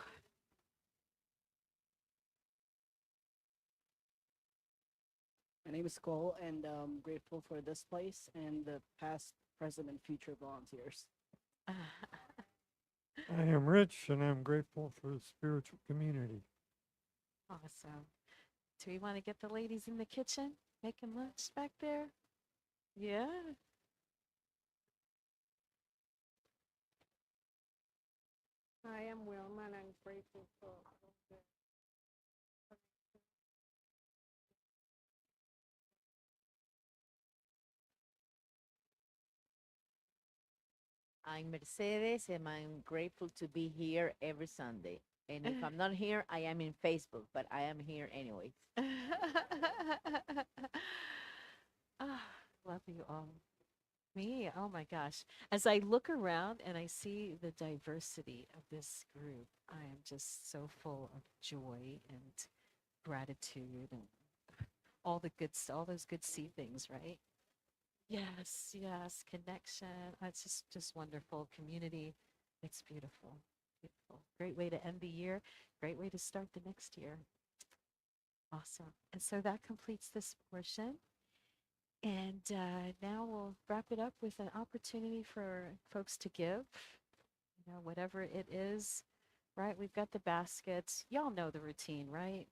My name is Cole, and I'm grateful for this place and the past, present, and future volunteers. I am Rich, and I'm grateful for the spiritual community. Awesome. Do we want to get the ladies in the kitchen making lunch back there? Yeah. I am Wilma, and I'm grateful for I'm Mercedes, and I'm grateful to be here every Sunday. And if I'm not here, I am in Facebook, but I am here anyway. Ah, love you all. Me, oh my gosh. As I look around and I see the diversity of this group, I am just so full of joy and gratitude and all the good, all those good sea things, right? Yes, yes, connection. It's just wonderful. Community. It's beautiful. Beautiful. Great way to end the year. Great way to start the next year. Awesome. And so that completes this portion. And now we'll wrap it up with an opportunity for folks to give, you know, whatever it is, right? We've got the baskets. Y'all know the routine, right?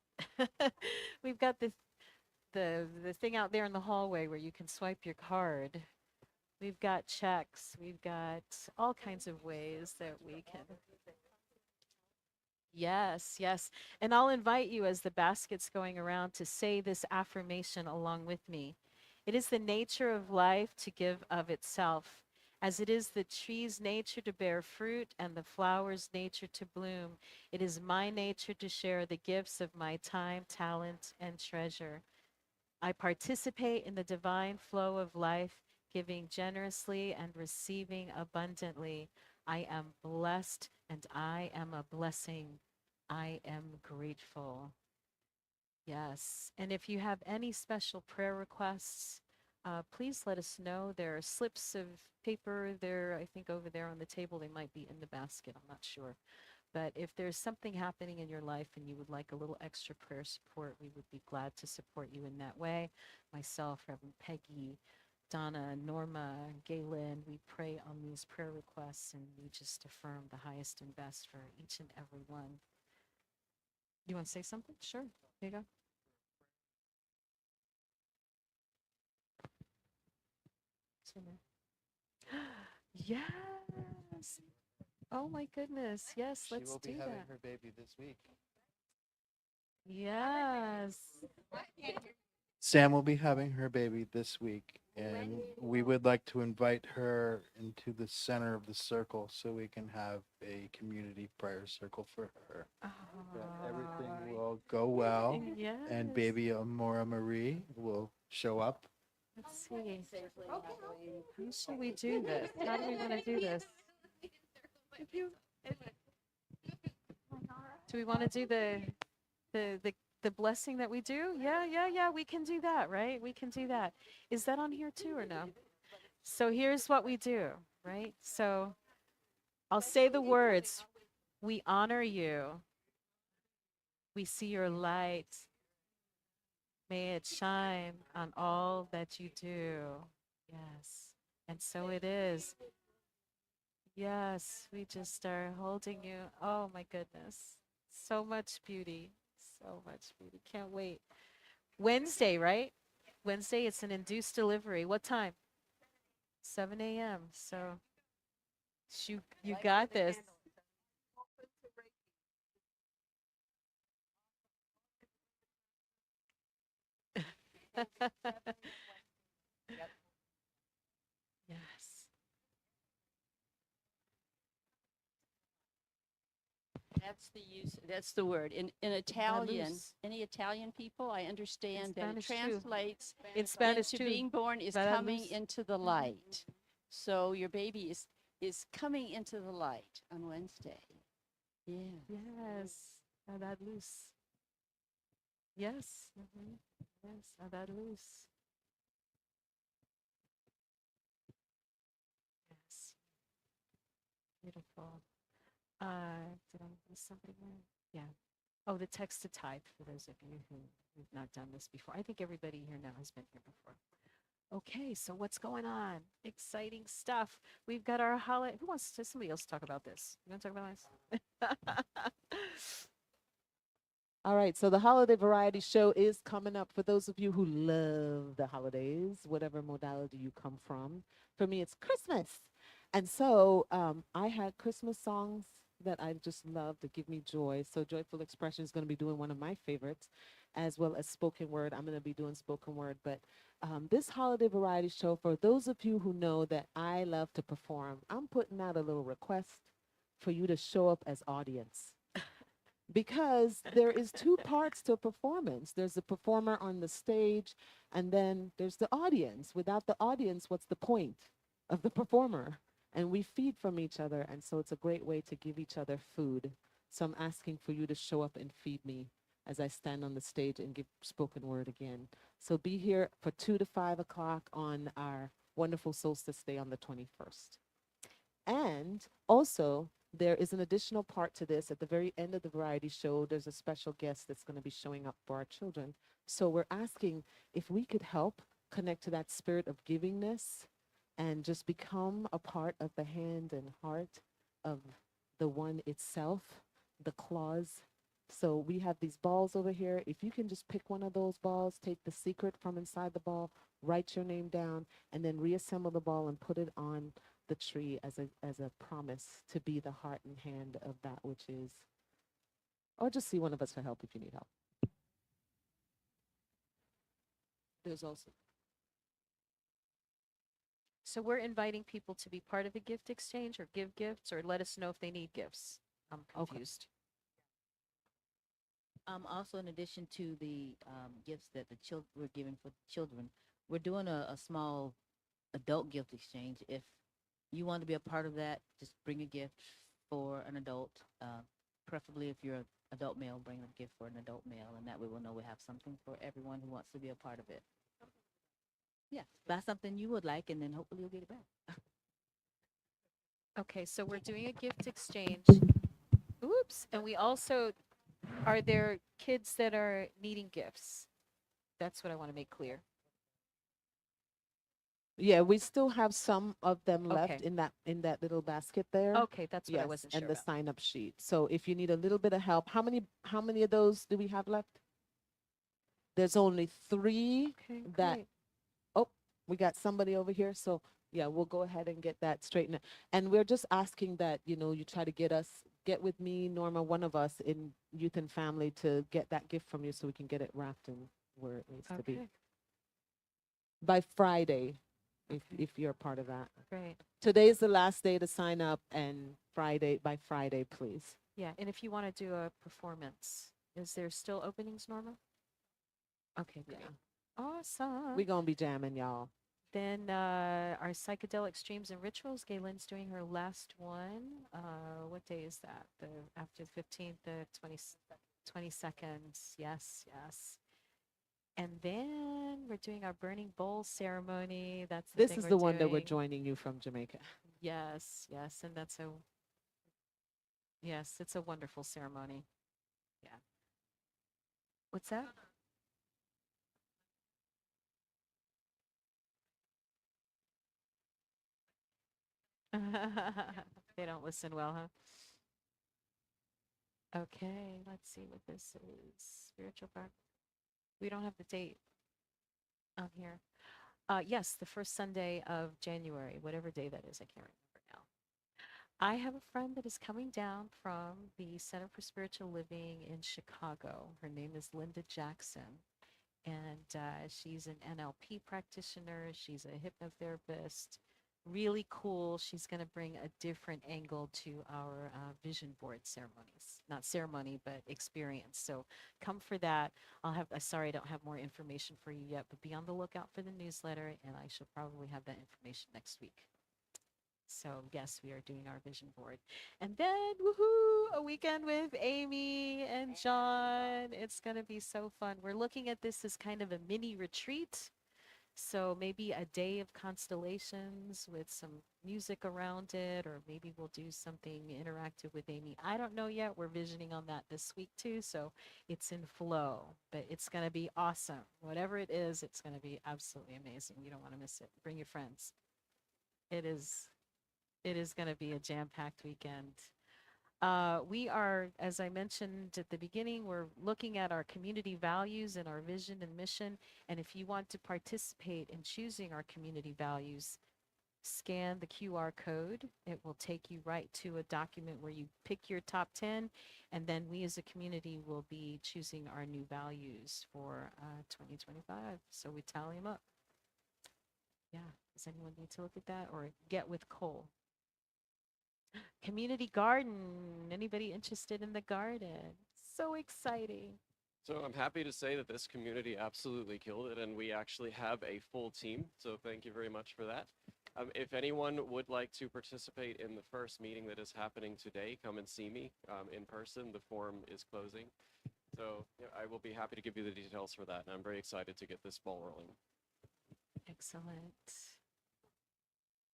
We've got the thing out there in the hallway where you can swipe your card. We've got checks. We've got all kinds of ways that we can. Yes, yes. And I'll invite you as the basket's going around to say this affirmation along with me. It is the nature of life to give of itself, as it is the tree's nature to bear fruit and the flower's nature to bloom. It is my nature to share the gifts of my time, talent, and treasure. I participate in the divine flow of life, giving generously and receiving abundantly. I am blessed and I am a blessing. I am grateful. Yes. And if you have any special prayer requests, please let us know. There are slips of paper there, I think over there on the table. They might be in the basket. I'm not sure. But if there's something happening in your life and you would like a little extra prayer support, we would be glad to support you in that way. Myself, Reverend Peggy, Donna, Norma, Galen, we pray on these prayer requests and we just affirm the highest and best for each and every one. You want to say something? Sure. There you go. Yes. Oh my goodness. Yes, She let's will be do having that. her baby this week. Yes. Sam will be having her baby this week, and we would like to invite her into the center of the circle so we can have a community prayer circle for her. That everything will go well, and Yes. baby Amora Marie will show up. Let's see. How should we do this? How do we want to do this? Do we want to do the blessing that we do? Yeah. We can do that, right? We can do that. Is that on here too or no? So here's what we do, right? So I'll say the words. We honor you. We see your light. May it shine on all that you do. Yes. And so it is. Yes, we just are holding you. Oh my goodness. So much beauty. So much beauty. Can't wait. Wednesday, right? Wednesday, it's an induced delivery. What time? 7 a.m. So you got this. Yes. That's the use, that's the word. In Italian, Valus. any Italian people, I understand that it Spanish too. translates In Spanish into too. being born is Valus. coming into the light. So your baby is coming into the light on Wednesday. Yeah. Yes. A dar luz. Yes. Yes. A dar luz. Yes. Beautiful. Did I miss something there? Yeah. Oh, the text to tithe for those of you who've not done this before. I think everybody here now has been here before. Okay, so what's going on? Exciting stuff. We've got our holiday. Who wants to? Somebody else talk about this. You want to talk about this? All right, so the holiday variety show is coming up for those of you who love the holidays, whatever modality you come from. For me, it's Christmas. And so I had Christmas songs that I just love to give me joy. So Joyful Expression is going to be doing one of my favorites, as well as spoken word. I'm going to be doing spoken word. But this holiday variety show, for those of you who know that I love to perform, I'm putting out a little request for you to show up as audience. Because there is two parts to a performance. There's the performer on the stage, and then there's the audience. Without the audience, what's the point of the performer? And we feed from each other, and so it's a great way to give each other food. So I'm asking for you to show up and feed me as I stand on the stage and give spoken word again. So be here for 2 to 5 o'clock on our wonderful solstice day on the 21st. And also, there is an additional part to this. At the very end of the variety show, there's a special guest that's going to be showing up for our children. So we're asking if we could help connect to that spirit of givingness and just become a part of the hand and heart of the one itself, the claws. So we have these balls over here. If you can just pick one of those balls, take the secret from inside the ball, write your name down, and then reassemble the ball and put it on the tree as a promise to be the heart and hand of that which is, or just see one of us for help if you need help. There's also. So we're inviting people to be part of a gift exchange or give gifts or let us know if they need gifts. I'm confused. Also, in addition to the gifts that the children we're giving for children, we're doing a small adult gift exchange. If you want to be a part of that, just bring a gift for an adult. Preferably if you're an adult male, bring a gift for an adult male, and that way we'll know we have something for everyone who wants to be a part of it. Yeah, buy something you would like, and then hopefully you'll get it back. Okay, so we're doing a gift exchange. Oops. And we also, are there kids that are needing gifts? That's what I want to make clear. Yeah, we still have some of them left Okay. in that little basket there. Okay, that's what I Yes, wasn't and sure the about. sign up sheet. So if you need a little bit of help, how many of those do we have left? There's only 3 Okay, that. great. Oh, we got somebody over here. So yeah, we'll go ahead and get that straightened. And we're just asking that you try to get with me, Norma, one of us in youth and family, to get that gift from you so we can get it wrapped and where it needs to be Okay, by Friday. If you're a part of that. great. Today's the last day to sign up, and by Friday, please. Yeah, and if you want to do a performance, is there still openings, Norma? Okay, great. Awesome. We're going to be jamming, y'all. Then our psychedelic streams and rituals. Galen's doing her last one. What day is that? After the 15th, the 22nd. Yes, yes. And then we're doing our burning bowl ceremony. That's the This thing is we're the one that we're doing. joining you from Jamaica. Yes, yes, and it's a wonderful ceremony. Yeah. What's that? They don't listen well, huh? Okay, let's see what this is. Spiritual part. We don't have the date on here. Yes, the first Sunday of January, whatever day that is, I can't remember now. I have a friend that is coming down from the Center for Spiritual Living in Chicago. Her name is Linda Jackson, and she's an NLP practitioner. She's a hypnotherapist. Really cool. She's going to bring a different angle to our vision board ceremonies. Not ceremony, but experience. So come for that. Sorry, I don't have more information for you yet, but be on the lookout for the newsletter, and I shall probably have that information next week. So yes, we are doing our vision board. And then, woohoo, a weekend with Amy and John. It's going to be so fun. We're looking at this as kind of a mini retreat. So maybe a day of constellations with some music around it, or maybe we'll do something interactive with Amy. I don't know yet. We're visioning on that this week too. So it's in flow, but it's going to be awesome. Whatever it is, it's going to be absolutely amazing. You don't want to miss it. Bring your friends. It is going to be a jam-packed weekend. We are, as I mentioned at the beginning, we're looking at our community values and our vision and mission. And if you want to participate in choosing our community values, scan the QR code. It will take you right to a document where you pick your top 10, and then we as a community will be choosing our new values for 2025. So we tally them up. Yeah, does anyone need to look at that or get with Cole? Community garden. Anybody interested in the garden? So exciting. So I'm happy to say that this community absolutely killed it, and we actually have a full team. So thank you very much for that. If anyone would like to participate in the first meeting that is happening today, come and see me in person. The form is closing. So I will be happy to give you the details for that, and I'm very excited to get this ball rolling. Excellent.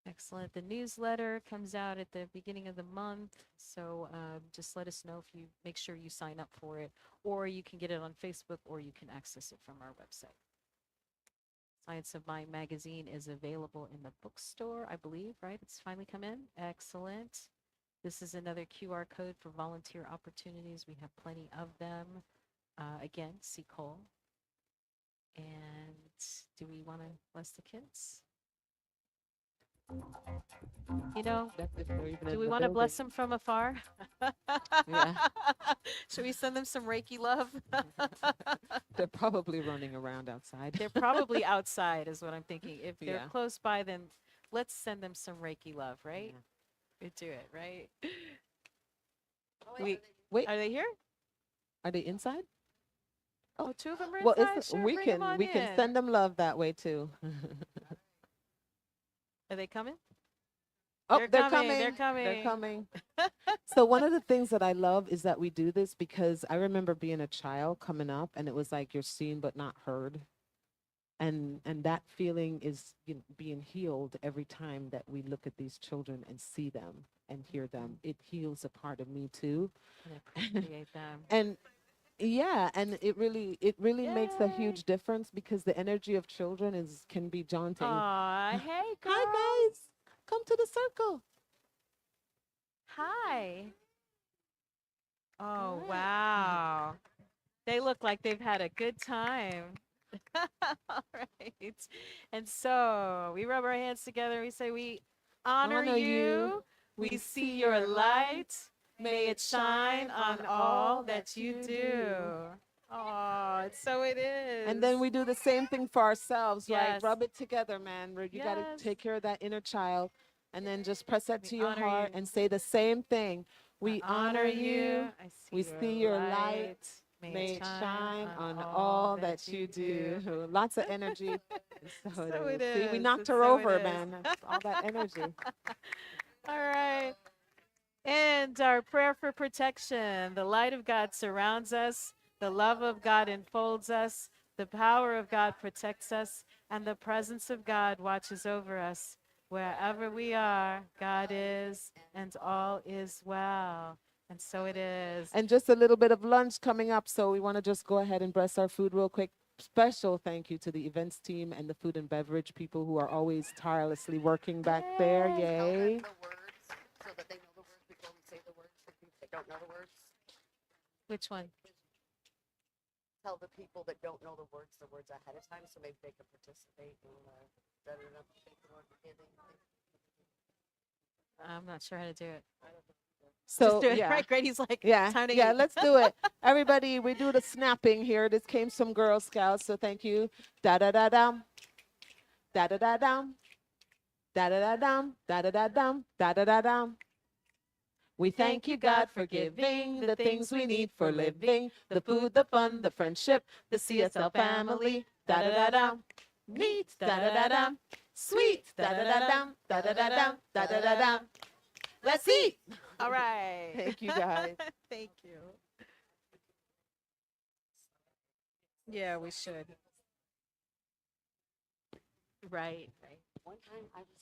Excellent. The newsletter comes out at the beginning of the month. So just let us know if you make sure you sign up for it, or you can get it on Facebook, or you can access it from our website. Science of Mind magazine is available in the bookstore, I believe, right? It's finally come in. Excellent. This is another QR code for volunteer opportunities. We have plenty of them. Again, see Cole. And do we want to bless the kids? You know, do we want to bless them from afar? Yeah. Should we send them some Reiki love? They're probably running around outside. They're probably outside is what I'm thinking. If they're Yeah. close by, then let's send them some Reiki love, right? We do it, right? Wait, Are they here? are they inside? Oh, two of them are Well, inside. it's, Sure, we bring 'em can on we can in. send them love that way too. Are they coming? Oh, They're they're coming, coming. they're coming. They're coming. So one of the things that I love is that we do this because I remember being a child coming up, and it was like you're seen but not heard, and that feeling is being healed every time that we look at these children and see them and hear them. It heals a part of me too. And appreciate them. And yeah, and it really makes a huge difference because the energy of children can be daunting. Aw, hey, girls. Hi guys, come to the circle. Hi. Oh, wow. They look like they've had a good time. All right. And so we rub our hands together. We say, we honor you. We see your light. May it shine on all that you do. Oh, so it is. And then we do the same thing for ourselves, right? Yes. Rub it together, man. Where you got Yes. to take care of that inner child, and then just press that to We your honor heart you. and say the same thing. We honor you. I We see your light. May it shine on all that you do. Lots of energy. So it See, we is. knocked her So it over, is. man. That's all that energy. All right. And our prayer for protection. The light of God surrounds us. The love of God enfolds us. The power of God protects us. And the presence of God watches over us. Wherever we are, God is, and all is well. And so it is. And just a little bit of lunch coming up. So we want to just go ahead and bless our food real quick. Special thank you to the events team and the food and beverage people who are always tirelessly working back there. Yay. So that they know the words before we say the words for people that don't know the words. Which one? Tell the people that don't know the words ahead of time, so maybe they can participate in I'm not sure how to do it. So Just do it. yeah. Right, Grady's like, Yeah, time to yeah, eat. let's do it. Everybody, we do the snapping here. This came from Girl Scouts, so thank you. Da da da dum, da da da dum, da da da dum, da da da dum, da da da dum. We thank you, God, for giving the things we need for living, the food, the fun, the friendship, the CSL family. Da da da dum, neat, da da da dum, sweet, da da da dum, da da da dum, da da da dum. Let's eat. All right. Thank you, guys. Thank you. Yeah, we should. Right, right. One time I was